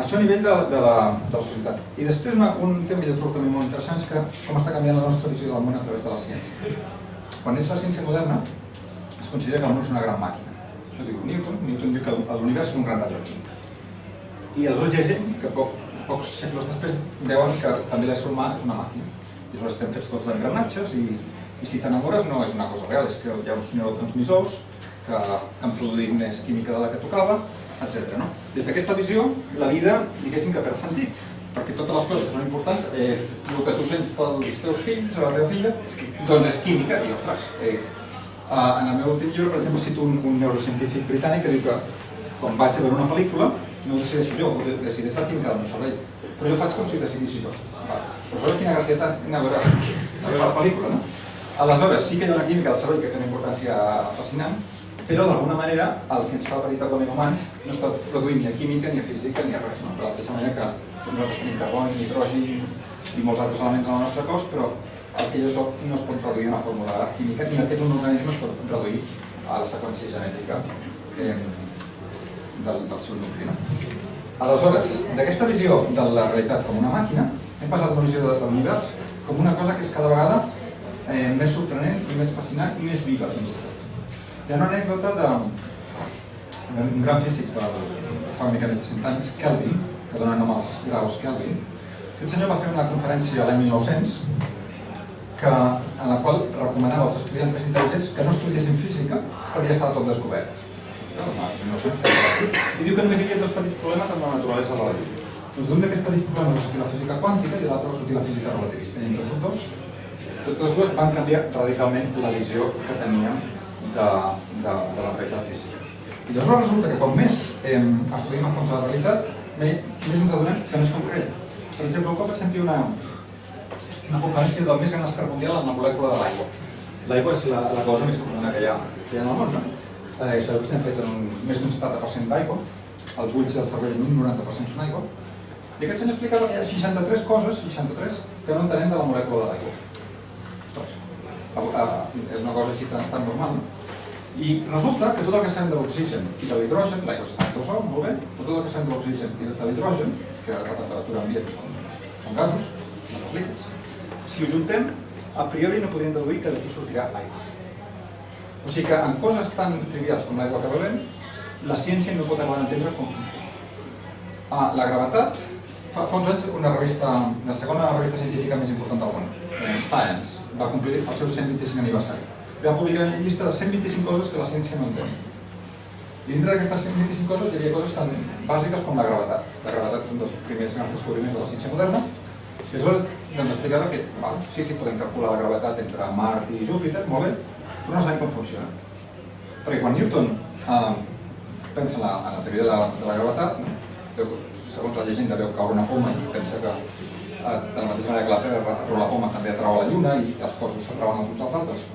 Això a nivell de la societat. I després un tema que jo trobo també molt interessant és que com està canviant la nostra visió del món a través de la ciència. Quan és la ciència moderna, es considera que el món és una gran màquina. Això diu Newton diu que l'univers és un gran rellotge. I aleshores hi ha gent que pocs segles després veuen que també l'ésser humà és una màquina. I aleshores estem fets tots d'engranatges i si t'enamores no és una cosa real, és que hi ha uns neurotransmissors que han produït més química de la que tocava, etc. Des d'aquesta visió, la vida, diguéssim que perd sentit, perquè totes les coses que són importants, el que tu sents pels teus fills o la teva filla, doncs és química, i ostres, en el meu últim llibre, per exemple, cito un neurocientífic britànic que diu que quan vaig a veure una pel·lícula, no ho decideixo jo, ho decideix la química del meu cervell, però jo faig com si ho decidissi jo. Però saps quina gracieta anar a veure la pel·lícula, no? Aleshores, sí que hi ha una química del cervell que té una importància fascinant, però d'alguna manera el que ens fa veritablement humans no es pot produir ni a química, ni a física, ni a res. De la mateixa manera que nosaltres tenim carboni, nitrogen i molts altres elements al nostre cos, però el que jo soc no es pot reduir a una fórmula química, ni el que és un organisme es pot reduir a la seqüència genètica del seu nucli. Aleshores, d'aquesta visió de la realitat com una màquina, hem passat a una visió de l'univers com una cosa que és cada vegada més sorprenent, més fascinant i més viva fins i tot. Hi ha una anècdota d'un gran físic de fa una mica més de 100 anys, Kelvin, que dona nom als graus Kelvin. Aquest senyor va fer una conferència l'any 1900 en la qual recomanava als estudiants més intel·ligents que no estudiessin física perquè ja estava tot descobert. I diu que només hi havia dos petits problemes amb la naturalesa relativa. Doncs un d'aquests petits problemes va sortir la física quàntica i l'altre va sortir la física relativista. I entre totes dues van canviar radicalment la visió que teníem de la realitat física. I llavors resulta que quan més estudiem a fons la realitat, més ens adonem que no és com creiem. Per exemple, un cop vaig sentir una conferència del més gran escar mundial en la molècula de l'aigua. L'aigua és la cosa més comuna que hi ha en el món, no? Sabeu que estem fets en més d'un 70% d'aigua, els ulls i el cervell en un 90% són aigua, i aquest senyor explicava que hi ha 63 coses, 63, que no entenem de la molècula de l'aigua. És una cosa així tan normal, no? I resulta que tot el que sabem de l'oxigen i de l'hidrogen, l'aigua és H2O, molt bé, però tot el que sabem de l'oxigen i de l'hidrogen, que a temperatura ambient són gasos, no són líquids, si ho juntem, a priori no podríem deduir que d'aquí sortirà aigua. O sigui que en coses tan trivials com l'aigua que bevem, la ciència no pot acabar d'entendre com funciona. La gravetat, fa uns anys la segona revista científica més important del món, Science, va complir el seu 125 aniversari. Va publicar una llista de 125 coses que la ciència no entén. I dintre d'aquestes 125 coses hi havia coses tan bàsiques com la gravetat. La gravetat és un dels primers grans descobriments de la ciència moderna. I aleshores ens explicava que sí, podem calcular la gravetat entre Mart i Júpiter, molt bé, però no sabem com funciona. Perquè quan Newton pensa en la teoria de la gravetat, segons la llegenda veu caure una poma i pensa que de la mateixa manera que la Terra atrau la poma també atrau la Lluna i els cossos s'atrauen els uns als altres.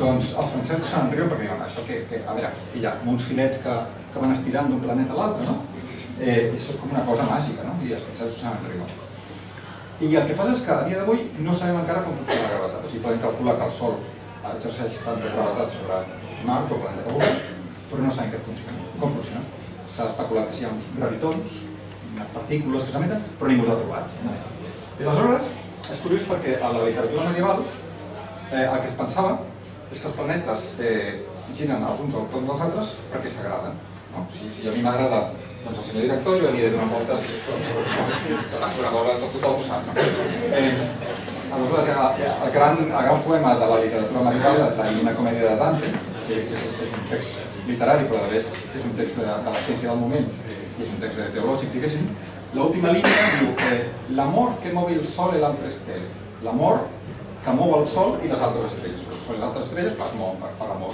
Doncs els francesos se n'enriuen perquè diuen això que, a veure, hi ha uns filets que van estirant d'un planeta a l'altre, no? Això és com una cosa màgica, no? I els francesos se n'enriuen. I el que passa és que a dia d'avui no sabem encara com funciona la gravetat. O sigui, podem calcular que el Sol exerceix tanta gravetat sobre Mart o el planeta que vulguem, però no sabem com funciona. S'ha especulat que hi ha uns gravitons, unes partícules que s'emeten, però ningú els ha trobat. I aleshores, és curiós perquè a la literatura medieval el que es pensava és que els planetes giren els uns al torn dels altres perquè s'agraden. Si a mi m'agrada el senyor director, jo aniré donant voltes sobre una cosa, tothom ho sap. Aleshores, el gran poema de la literatura medieval, la Divina Comèdia de Dante, que és un text literari, però a més és un text de la ciència del moment i és un text teològic, diguéssim, l'última línia diu que l'amor que mou el sol i l'altre estelle. L'amor que mou el sol i les altres estrelles. El sol i les altres estrelles es mouen per amor.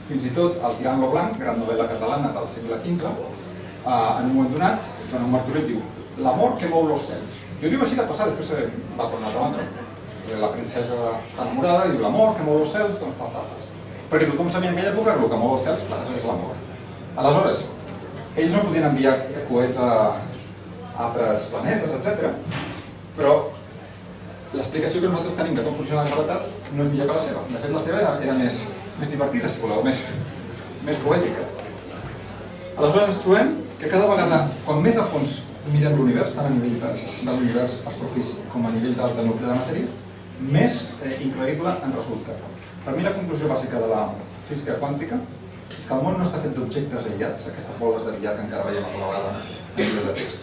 Fins i tot el Tirant lo Blanc, gran novel·la catalana del segle XV, en un moment donat, Joan Martorell diu l'amor que mou los cels. Jo diu així de passar, després va per una altra banda. La princesa està enamorada i diu l'amor que mou los cels, doncs tal. Perquè tothom sabia en aquella època que el que mou els cels, clar, és l'amor. Aleshores, ells no podien enviar coets a altres planetes, etc. Però l'explicació que nosaltres tenim de com funciona la gravetat no és millor que la seva. De fet, la seva era més divertida, si voleu, més poètica. Aleshores ens trobem que cada vegada, quan més a fons mirem l'univers, tant a nivell de l'univers astrofísic com a nivell del nucli de matèria, més increïble en resulta. Per mi la conclusió bàsica de la física quàntica és que el món no està fet d'objectes aïllats, aquestes boles de billar que encara veiem a la vegada en llibres de text,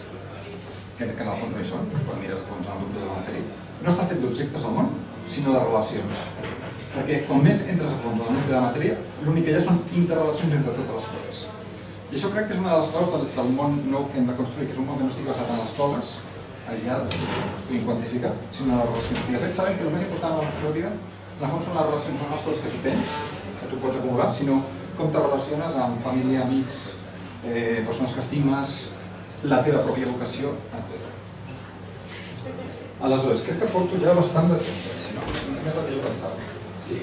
que en el fons no hi són, quan mires a fons en el nucli de la matèria. No està fet d'objectes al món, sinó de relacions. Perquè quan més entres a fons en el nucli de la matèria, l'únic que hi ha són interrelacions entre totes les coses. I això crec que és una de les claus del món nou que hem de construir, que és un món que no estigui basat en les coses aïllades i quantificat, sinó en les relacions. I de fet sabem que el més important de la nostra vida, en el fons són les relacions, són les coses que tu tens, que tu pots acumular, sinó com te relaciones amb família, amics, persones que estimes, la teva pròpia vocació, etc. Aleshores, crec que porto ja bastant de temps, no? Més del que jo pensava. Sí.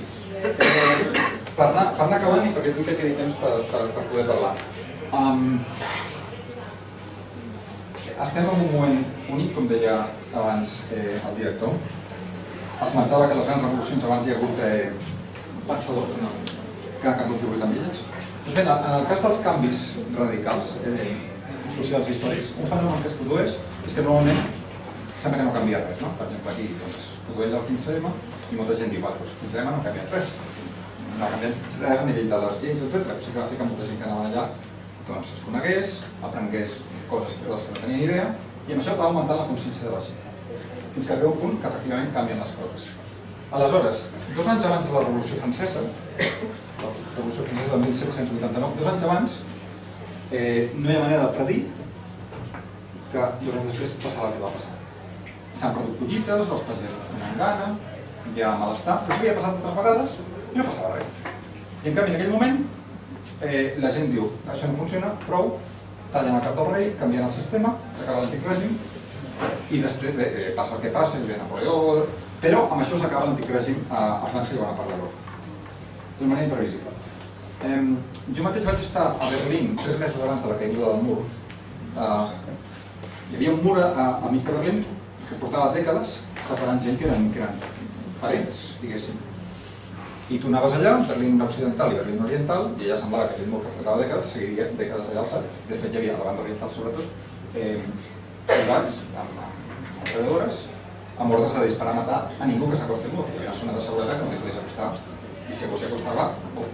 Per anar acabant i perquè vull que quedi temps per poder parlar. Estem en un moment únic, com deia abans el director. Esmentava que les grans revolucions abans hi ha hagut pensadors que han contribuït amb elles. Doncs bé, en el cas dels canvis radicals socials i històrics, un fenomen que es produeix és que normalment sembla que no canvia res, no? Per exemple, aquí es produeix el 15M i molta gent diu, doncs 15M no ha canviat res. No ha canviat res a nivell de les lleis, etc. Però sí que va fer que molta gent que anaven allà doncs es conegués, aprengués coses de les que no tenien idea, i amb això va augmentar la consciència de la gent. Fins que arriba un punt que efectivament canvien les coses. Aleshores, 2 anys abans de la Revolució Francesa, la Revolució Francesa del 1789, 2 anys abans, no hi ha manera de predir que 2 anys després passarà el que va passar. S'han perdut collites, els pagesos tenen gana, hi ha malestar, però s'havia passat altres vegades i no passava res. I en canvi, en aquell moment, la gent diu, això no funciona, prou, tallen el cap del rei, canvien el sistema, s'acaba l'antic règim, i després passa el que passa, ve Napoleó, però amb això s'acaba l'antic règim a França i bona part d'Europa. D'una manera imprevisible. Jo mateix vaig estar a Berlín 3 mesos abans de la caiguda del mur. Hi havia un mur a mig de Berlín que portava dècades separant gent que eren parents, diguéssim. I tu anaves allà, Berlín Occidental i Berlín Oriental, i allà semblava que aquell mur que portava dècades seguiria dècades allà alçat. De fet, hi havia a la banda oriental, sobretot, soldats amb treballadores amb ordres de disparar a matar a ningú que s'acosti al mur. Hi havia una zona de seguretat que no t'hi podies acostar, i si algú s'hi acostava,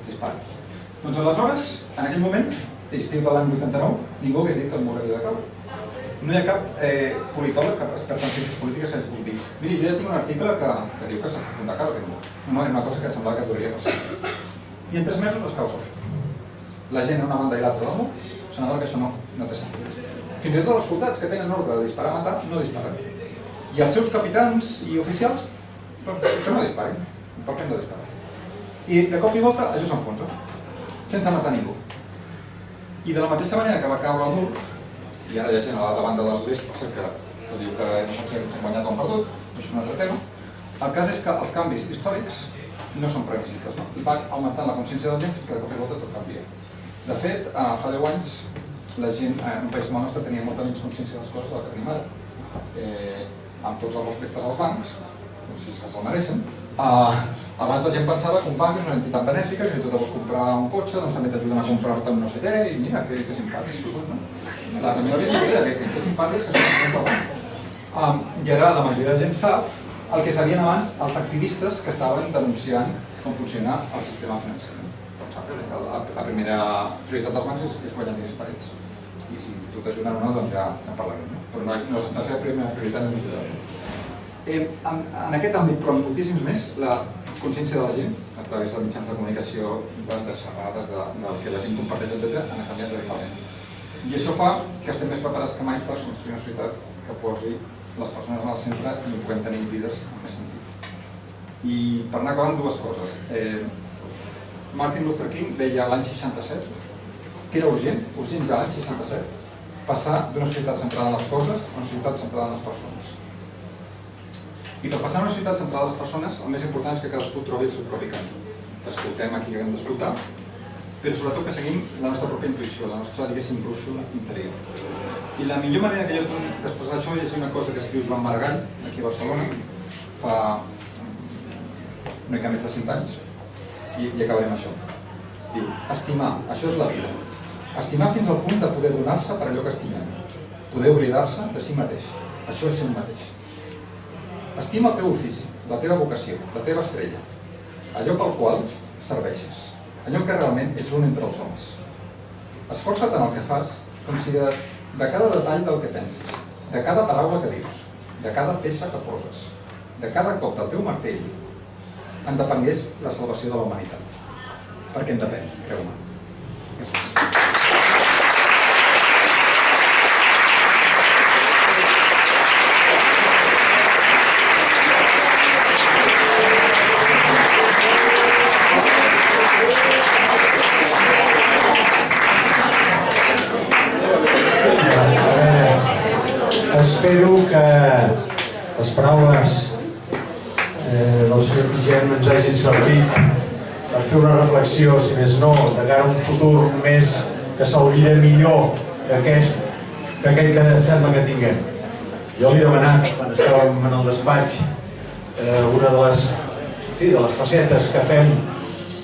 dispara. Doncs aleshores, en aquell moment, l'estiu de l'any 89, ningú hagués dit que el mur havia de caure. No hi ha cap politòleg, cap expert en ciències polítiques que ens pugui dir miri, jo ja tinc un article que diu que s'ha de caure aquest mur. No, era una cosa que semblava que podria passar. I en 3 mesos es cau sol. La gent a una banda i l'altra del mur s'adona que això no té sentit. Fins i tot els soldats que tenen ordre de disparar a matar no disparen. I els seus capitans i oficials, doncs, que no disparin. Per què no disparen? I de cop i volta allò s'enfonsa, sense matar ningú. I de la mateixa manera que va caure el mur, i ara hi ha gent a la banda de l'est que diu que hem guanyat o hem perdut, això és un altre tema. El cas és que els canvis històrics no són previsibles, i va augmentant la consciència de la gent fins que de cop i volta tot canvia. De fet, fa 10 anys la gent en un país com el nostre tenia molta menys consciència de les coses de la que tenim ara. Amb tots els respectes als bancs, si és que se'l mereixen, abans la gent pensava que un banc és una entitat benèfica, si tu te vols comprar un cotxe, doncs també t'ajuden a comprar-te un no sé què, i mira, que simpàtics que són, no? La meva vida era que simpàtics que són del banc. I ara la majoria de gent sap el que sabien abans els activistes que estaven denunciant com funciona el sistema financer. La primera prioritat dels bancs és guanyar diners per ells. I si tu t'ajuden o no, doncs ja en parlarem. Però no és la seva primera prioritat, no és ajudar. En aquest àmbit, però en moltíssims més, la consciència de la gent, a través de mitjans de comunicació, de xerrades, del que la gent comparteix, etc., han canviat radicalment. I això fa que estem més preparats que mai per construir una societat que posi les persones al centre i puguem tenir vides amb més sentit. I per anar acabant, 2 coses. Martin Luther King deia l'any 67 que era urgent ja l'any 67, passar d'una societat centrada en les coses a una societat centrada en les persones. I per passar a una societat centrada en les persones, el més important és que cadascú trobi el seu propi camí, que escoltem a qui haguem d'escoltar, però sobretot que seguim la nostra pròpia intuïció, la nostra, diguéssim, brúixola interior. I la millor manera que jo tinc d'expressar això és una cosa que escriu Joan Maragall, aquí a Barcelona, fa una mica més de 5 anys, i acabarem això. Diu, estimar, això és la vida. Estimar fins al punt de poder donar-se per allò que estimem. Poder oblidar-se de si mateix. Això és ser un mateix. Estima el teu ofici, la teva vocació, la teva estrella, allò pel qual serveixes, allò que realment ets un entre els homes. Esforça't en el que fas, com si de cada detall del que penses, de cada paraula que dius, de cada peça que poses, de cada cop del teu martell, en depengués la salvació de la humanitat. Perquè en depèn, creu-me. Gràcies. Espero que les paraules del senyor Pigem ens hagin servit per fer una reflexió, si més no, de cara a un futur més que s'hauria millor que aquell que sembla que tinguem. Jo li he demanat, quan estàvem en el despatx, una de les facetes que fem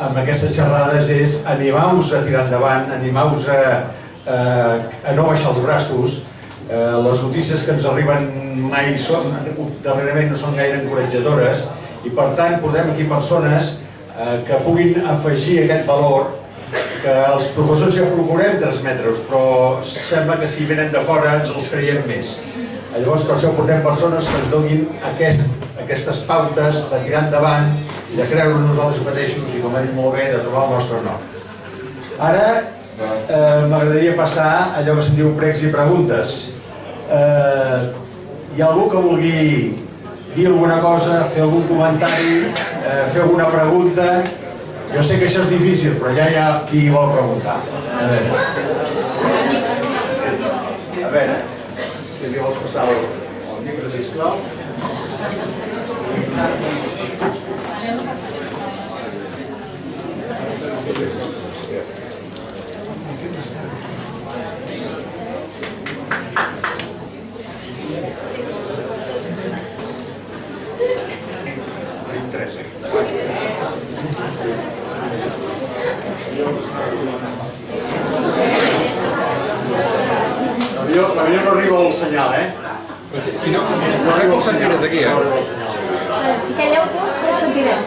amb aquestes xerrades és animar-vos a tirar endavant, animar-vos a no baixar els braços. Les notícies que ens arriben mai darrerament no són gaire encoratjadores i per tant portem aquí persones que puguin afegir aquest valor que els professors ja procurem transmetre-us, però sembla que si venen de fora ens els creiem més. Llavors per això portem persones que ens donin aquestes pautes de tirar endavant i de creure en nosaltres mateixos i, com ha dit molt bé, de trobar el nostre nom. Ara m'agradaria passar a allò que se'n diu pregs i preguntes. Hi ha algú que vulgui dir alguna cosa, fer algun comentari, fer alguna pregunta? Jo sé que això és difícil, però ja hi ha qui vol preguntar. A veure, si li vols passar el micro, sisplau. Potser no arriba el senyal, Si no, us he com sentir des d'aquí, Si calleu tots, us sentirem.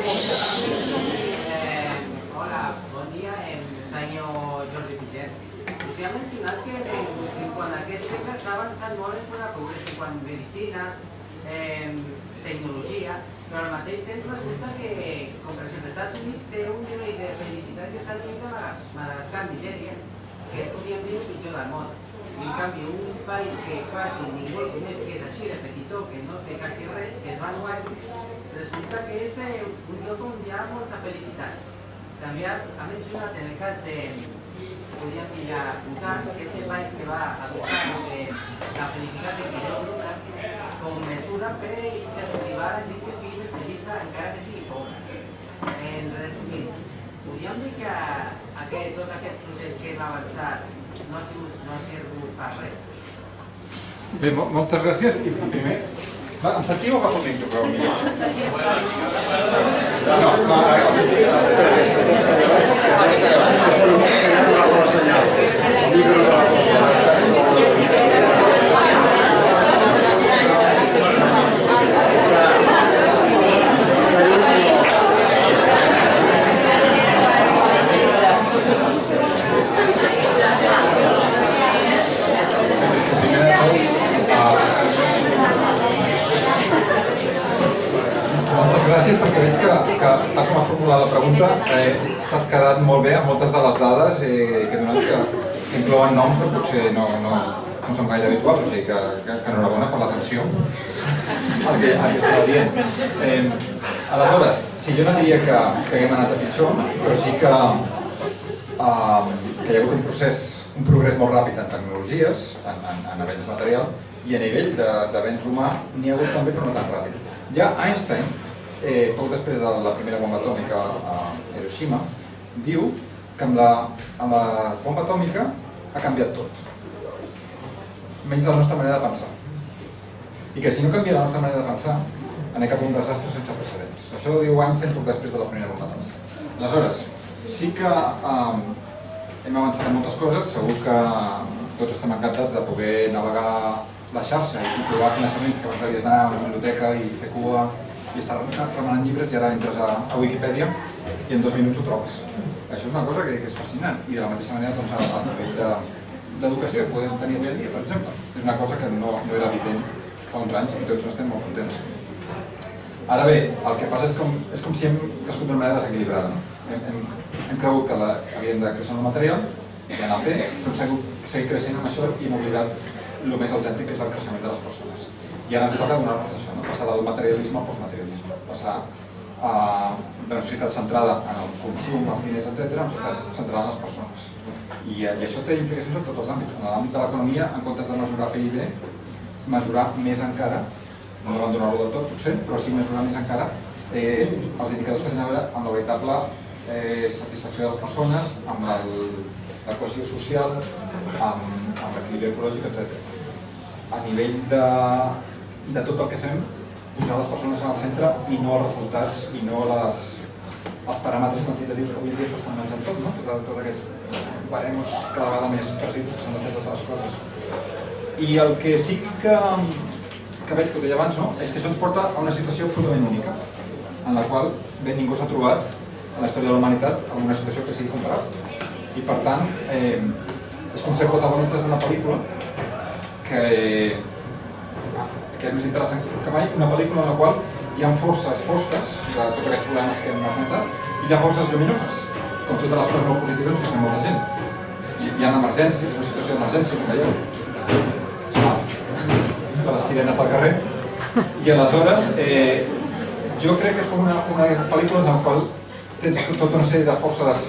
Hola, bon dia, senyor Jordi Pigem. Us ha mencionat que quan aquest segle s'ha avançat molt en la progressió, quan medicines, tecnologia, però al mateix temps resulta que, com per exemple, els Estats Units té un nivell de felicitat que s'ha lluit a Madagascar, Nigèria, que és, podríem dir, el pitjor del món. I en canvi, un país que quasi ningú el coneix, que és així de petitó, que no té quasi res, que és Vanuatu, resulta que és un lloc on hi ha molta felicitat. També ha mencionat en el cas de, podríem dir, Bhutan, que és el país que va adoptar la felicitat de quilòmetre com mesura per incentivar a la gent que sigui més feliç encara que sigui pobre. En resumit, podríem dir que tot aquest procés que hem avançat no ha sigut per res. Bé, moltes gràcies. I primer, em sentiu o agafo el micro? Moltes gràcies, perquè veig que tal com has formulat la pregunta t'has quedat molt bé amb moltes de les dades que donen que inclouen noms que potser no són gaire habituals, o sigui que enhorabona per l'atenció al que estava dient. Aleshores, sí, jo no diria que haguem anat a pitjor, però sí que hi ha hagut un progrés molt ràpid en tecnologies, en avenç material, i a nivell d'avenç humà n'hi ha hagut també, però no tan ràpid. Ja Einstein, poc després de la primera bomba atòmica a Hiroshima, diu que amb la bomba atòmica ha canviat tot, menys la nostra manera de pensar. I que si no canvia la nostra manera de pensar, anem cap a un desastre sense precedents. Això ho diu Einstein poc després de la primera bomba atòmica. Aleshores, sí que hem avançat en moltes coses, segur que tots estem encantats de poder navegar la xarxa i trobar coneixements que abans havies d'anar a una biblioteca i fer cua i estar remenant llibres i ara entres a Wikipedia i en 2 minuts ho trobes. Això és una cosa que és fascinant i de la mateixa manera a nivell d'educació que podem tenir avui en dia, per exemple. És una cosa que no era evident fa uns anys i tots estem molt contents. Ara bé, el que passa és com si hem crescut d'una manera desequilibrada. Hem cregut que havíem de créixer en el material i anar bé, però hem seguit creixent amb això i hem oblidat el més autèntic, que és el creixement de les persones. I ara ens toca donar-nos això, passar del materialisme al postmaterialisme, passar d'una societat centrada en el consum, els diners, etc., a una societat centrada en les persones. I això té implicacions en tots els àmbits. En l'àmbit de l'economia, en comptes de mesurar PIB, mesurar més encara, no abandonar-ho del tot potser, però sí mesurar més encara els indicadors que tenen a veure amb la veritable satisfacció de les persones, amb la cohesió social, amb l'equilibri ecològic, etc. A nivell de tot el que fem, posar les persones en el centre i no els resultats i no els paràmetres quantitatius que avui en dia s'estan menjant tot, no? Tots aquests baremos cada vegada més precisos que s'han de fer totes les coses. I el que sí que veig que ho deia abans, és que això ens porta a una situació absolutament única, en la qual ningú s'ha trobat en la història de la humanitat en una situació que sigui comparable. I per tant, és com ser protagonistes d'una pel·lícula que és més interessant que mai, una pel·lícula en la qual hi ha forces fosques de tots aquests problemes que hem esmentat i hi ha forces lluminoses, com totes les coses molt positives que fem molta gent. Hi ha emergències, una situació d'emergència, com veieu, de les sirenes del carrer, i aleshores jo crec que és com una d'aquestes pel·lícules en la qual tens tota una sèrie de forces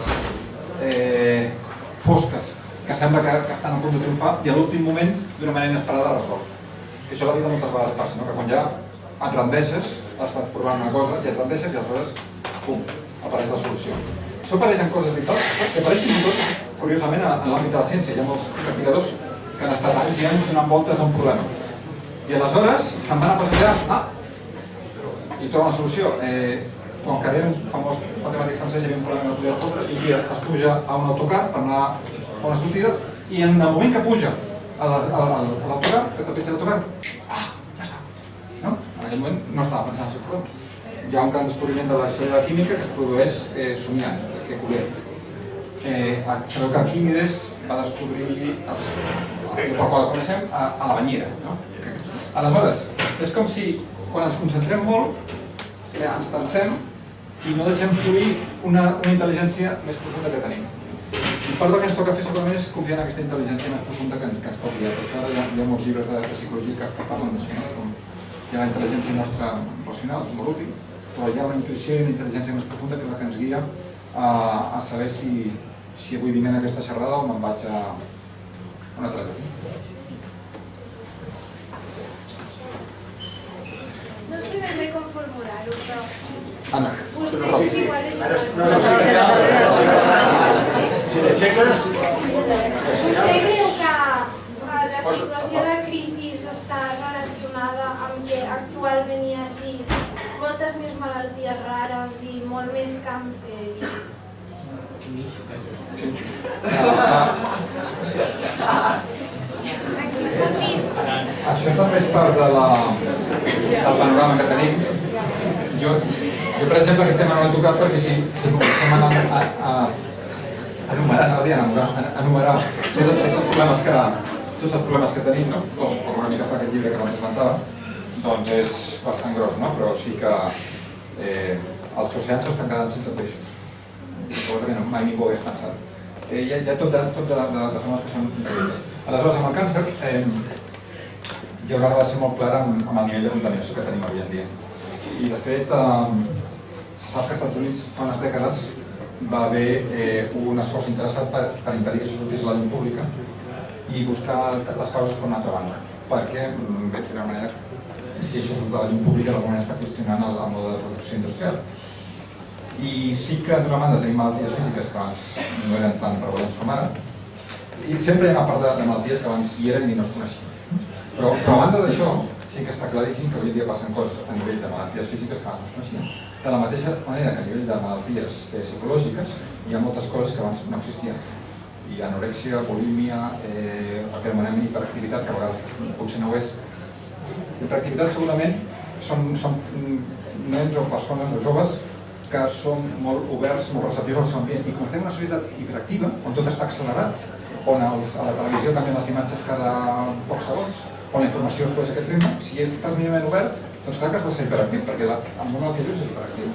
fosques que sembla que estan a punt de triomfar i a l'últim moment d'una manera inesperada resol. Que això a la vida moltes vegades passa, que quan ja et rendeixes, has estat provant una cosa i et rendeixes i aleshores, pum, apareix la solució. Això apareix en coses vitals, que apareix fins i tot, curiosament, en l'àmbit de la ciència. Hi ha molts investigadors que han estat anys i anys donant voltes a un problema. I aleshores se'n van a passejar, i troben la solució. Quan Carré, un famós matemàtic francès, hi havia un problema que no podia resoldre, i un dia es puja a un autocar per anar a una sortida, i en el moment que puja a l'autocar, que tapitja l'autocar, ja està. En aquell moment no estava pensant en el seu problema. Hi ha un gran descobriment de la història de la química que es produeix somiant, que culer. Sabeu que Arquímedes va descobrir el qual coneixem a la banyera. Aleshores, és com si quan ens concentrem molt, ens tensem i no deixem fluir una intel·ligència més profunda que tenim. I part del que ens toca fer segurament és confiar en aquesta intel·ligència més profunda que ens pot guiar. Per això ara hi ha molts llibres de psicologia que parlen d'això, com hi ha la intel·ligència nostra racional, molt útil, però hi ha una intuïció i una intel·ligència més profunda que és la que ens guia a saber si avui vinc en aquesta xerrada o me'n vaig a una altra lloc. No sé ben bé com formular-ho, però... Anna. Vostès igual és... Vostè creu que la situació de crisi està relacionada amb que actualment hi hagi moltes més malalties rares i molt més càncer? Això també és part del panorama que tenim. Jo, per exemple, aquest tema no l'he tocat perquè si comencem a enumerar tots els problemes que tenim, com una mica fa aquest llibre que abans esmentava, doncs és bastant gros, però sí que els oceans s'estan quedant sense peixos, cosa que mai ningú hagués pensat. Hi ha tot de formes que són increïbles. Aleshores, amb el càncer hi haurà relació molt clara amb el nivell de contaminació que tenim avui en dia. I de fet, sap que als Estats Units fa unes dècades va haver un esforç interessat per impedir que això sortís a la llum pública i buscar les causes per una altra banda, perquè d'una manera, si això surt a la llum pública, d'alguna manera està qüestionant el mode de producció industrial. I sí que d'una banda tenim malalties físiques que abans no eren tan prevalents com ara, i sempre hi ha una part de malalties que abans hi eren i no es coneixien. Però a banda d'això, sí que està claríssim que avui dia passen coses a nivell de malalties físiques que abans no es coneixien. De la mateixa manera que a nivell de malalties psicològiques hi ha moltes coses que abans no existien. I anorèxia, bulímia, el que anomenem hiperactivitat, que a vegades potser no ho és. Hiperactivitat segurament són nens o persones o joves que són molt oberts, molt receptius al seu ambient. I com estem en una societat hiperactiva, on tot està accelerat, on a la televisió canvien les imatges cada pocs segons, on la informació flueix a aquest ritme, si estàs mínimament obert, doncs clar que has de ser hiperactiu, perquè el món al que vius és hiperactiu.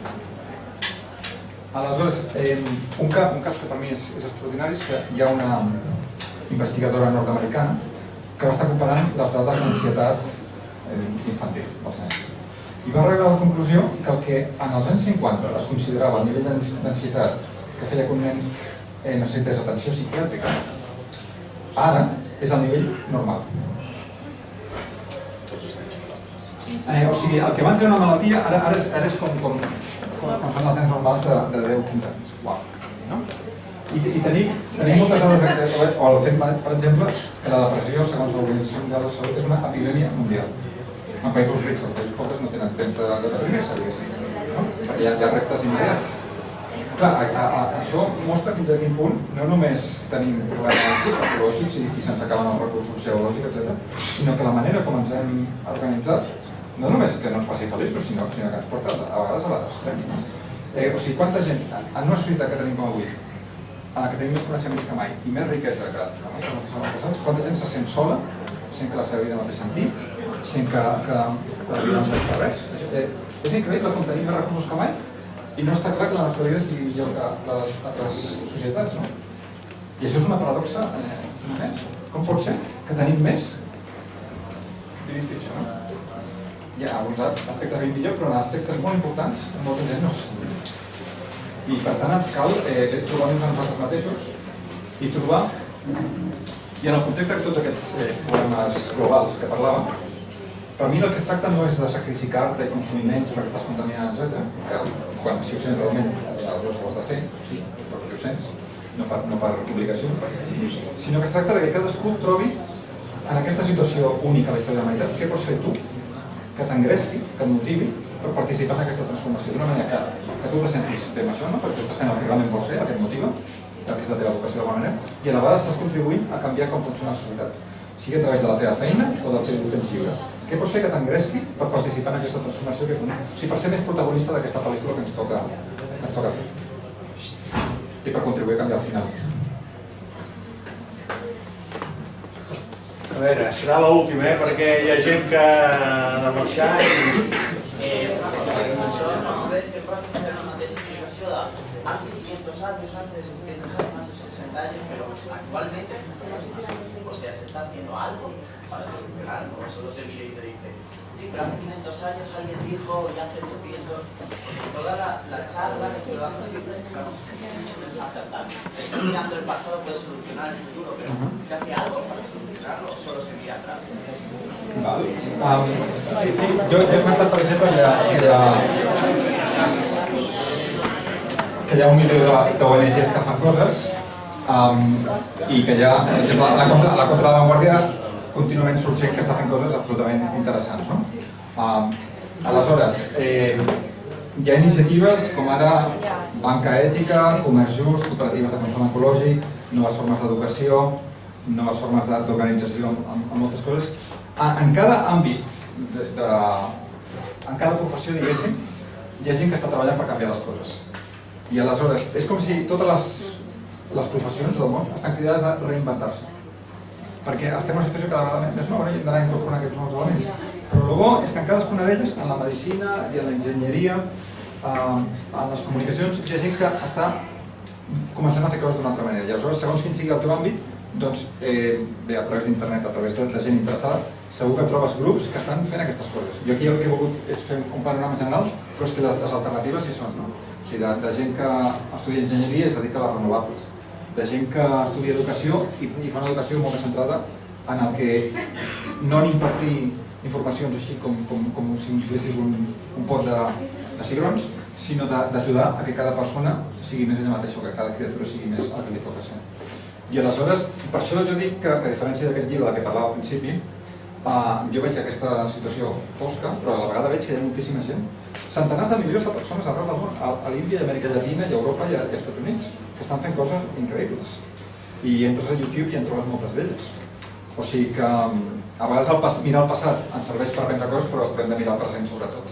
Aleshores, un cas que per mi és extraordinari és que hi ha una investigadora nord-americana que va estar comparant les dades d'ansietat infantil dels nens. I va arribar a la conclusió que el que en els anys 50 es considerava el nivell d'ansietat que feia que un nen necessités atenció psiquiàtrica, ara és el nivell normal. O sigui, el que abans era una malaltia, ara és com són els nens normals de 10-15 anys. Uau! I tenim moltes dades, o el fet, per exemple, que la depressió, segons l'Organització Mundial de la Salut, és una epidèmia mundial. En països rics, els països pobres no tenen temps de deprimir-se, perquè hi ha reptes immediats. Clar, això mostra fins a quin punt no només tenim problemes psicològics i se'ns acaben els recursos geològics, etc., sinó que la manera com ens hem organitzat no només que no ens faci feliços, sinó que ens porta a vegades a l'extrem. O sigui, quanta gent, en una societat que tenim com avui, en la que tenim més coneixements que mai i més riquesa que mai, quanta gent se sent sola, sent que la seva vida no té sentit, sent que la vida no serveix per res. És increïble com tenim més recursos que mai i no està clar que la nostra vida sigui millor que les societats, no? I això és una paradoxa immensa. Com pot ser que tenim més i vivim pitjor, no? Hi ha alguns aspectes ben millor, però en aspectes molt importants molta gent no se sent. I per tant ens cal trobar-nos a nosaltres mateixos i trobar, i en el context de tots aquests problemes globals que parlàvem, per mi el que es tracta no és de sacrificar-te i consumir menys perquè estàs contaminant, etc. Que si ho sents realment, aleshores ho has de fer, sí, perquè ho sents, no per obligació, sinó que es tracta que cadascú trobi en aquesta situació única a la història de la humanitat què pots fer tu que t'engresqui, que et motivi per participar en aquesta transformació d'una manera que tu te sentis bé amb això, perquè estàs fent el que realment vols fer, el que et motiva, que és la teva vocació d'alguna manera, i a la vegada estàs contribuint a canviar com funciona la societat, sigui a través de la teva feina o del teu temps lliure. Què pots fer que t'engresqui per participar en aquesta transformació que és una? O sigui, per ser més protagonista d'aquesta pel·lícula que ens toca fer. I per contribuir a canviar al final. A veure, serà l'última, perquè hi ha gent que ha de marxar i... Hace 500 años, hace 600 años, hace 60 años, pero actualmente no se está haciendo. O sea, se está haciendo algo para solucionar, no solo se dice y se dice. Sí, pero hace 500 años alguien dijo, y hace 800, toda la charla que se lo da siempre, claro, estoy mirando el pasado, puede solucionar el futuro, pero ¿se hace algo para solucionarlo o solo se mira atrás? Vale. Sí, jo he esmentat, per exemple, que hi ha un milió d'ONGs que fan coses i que hi ha, per exemple, a la Contravanguardia contínuament sorgent que està fent coses absolutament interessants, no? Aleshores, hi ha iniciatives com ara banca ètica, comerç just, cooperatives de consum ecològic, noves formes d'educació, noves formes d'organització amb moltes coses. En cada àmbit, en cada professió, diguéssim, hi ha gent que està treballant per canviar les coses. I aleshores, és com si totes les professions del món estan cridades a reinventar-se. Perquè estem en una situació cada vegada més nova i hem d'anar incorporant aquests nous elements. Però el bo és que en cadascuna d'elles, en la medicina i en la enginyeria, en les comunicacions, hi ha gent que està començant a fer coses d'una altra manera. I aleshores, segons quin sigui el teu àmbit, doncs, bé, a través d'internet, a través de gent interessada, segur que trobes grups que estan fent aquestes coses. Jo aquí el que he volgut és fer un panorama general però és que les alternatives hi són, no? O sigui, de gent que estudia enginyeria i es dedica a les renovables, de gent que estudia educació i fa una educació molt més centrada en el que no en impartir informacions així com si omplessis un pot de cigrons, sinó d'ajudar a que cada persona sigui més ella mateixa o que cada criatura sigui més el que li toca ser. I aleshores, per això jo dic que a diferència d'aquest llibre del que parlava al principi, jo veig aquesta situació fosca, però a la vegada veig que hi ha moltíssima gent, centenars de milions de persones arreu del món, a l'Índia, a Amèrica Llatina, a Europa i als Estats Units, que estan fent coses increïbles. I entres a YouTube i en trobes moltes d'elles. O sigui que a vegades mirar el passat ens serveix per aprendre coses, però hem de mirar el present sobretot.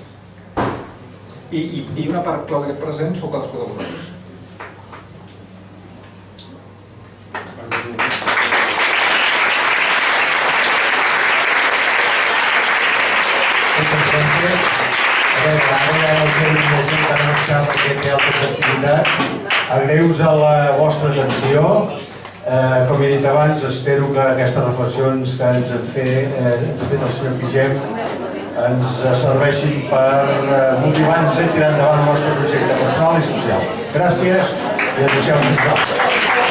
I una part clau d'aquest present sou cadascú de vosaltres. Agraïu-vos a la vostra atenció. Com he dit abans, espero que aquestes reflexions que ens han fet el senyor Pigem ens serveixin per motivar-nos a tirar endavant el nostre projecte personal i social. Gràcies i adéu-siau.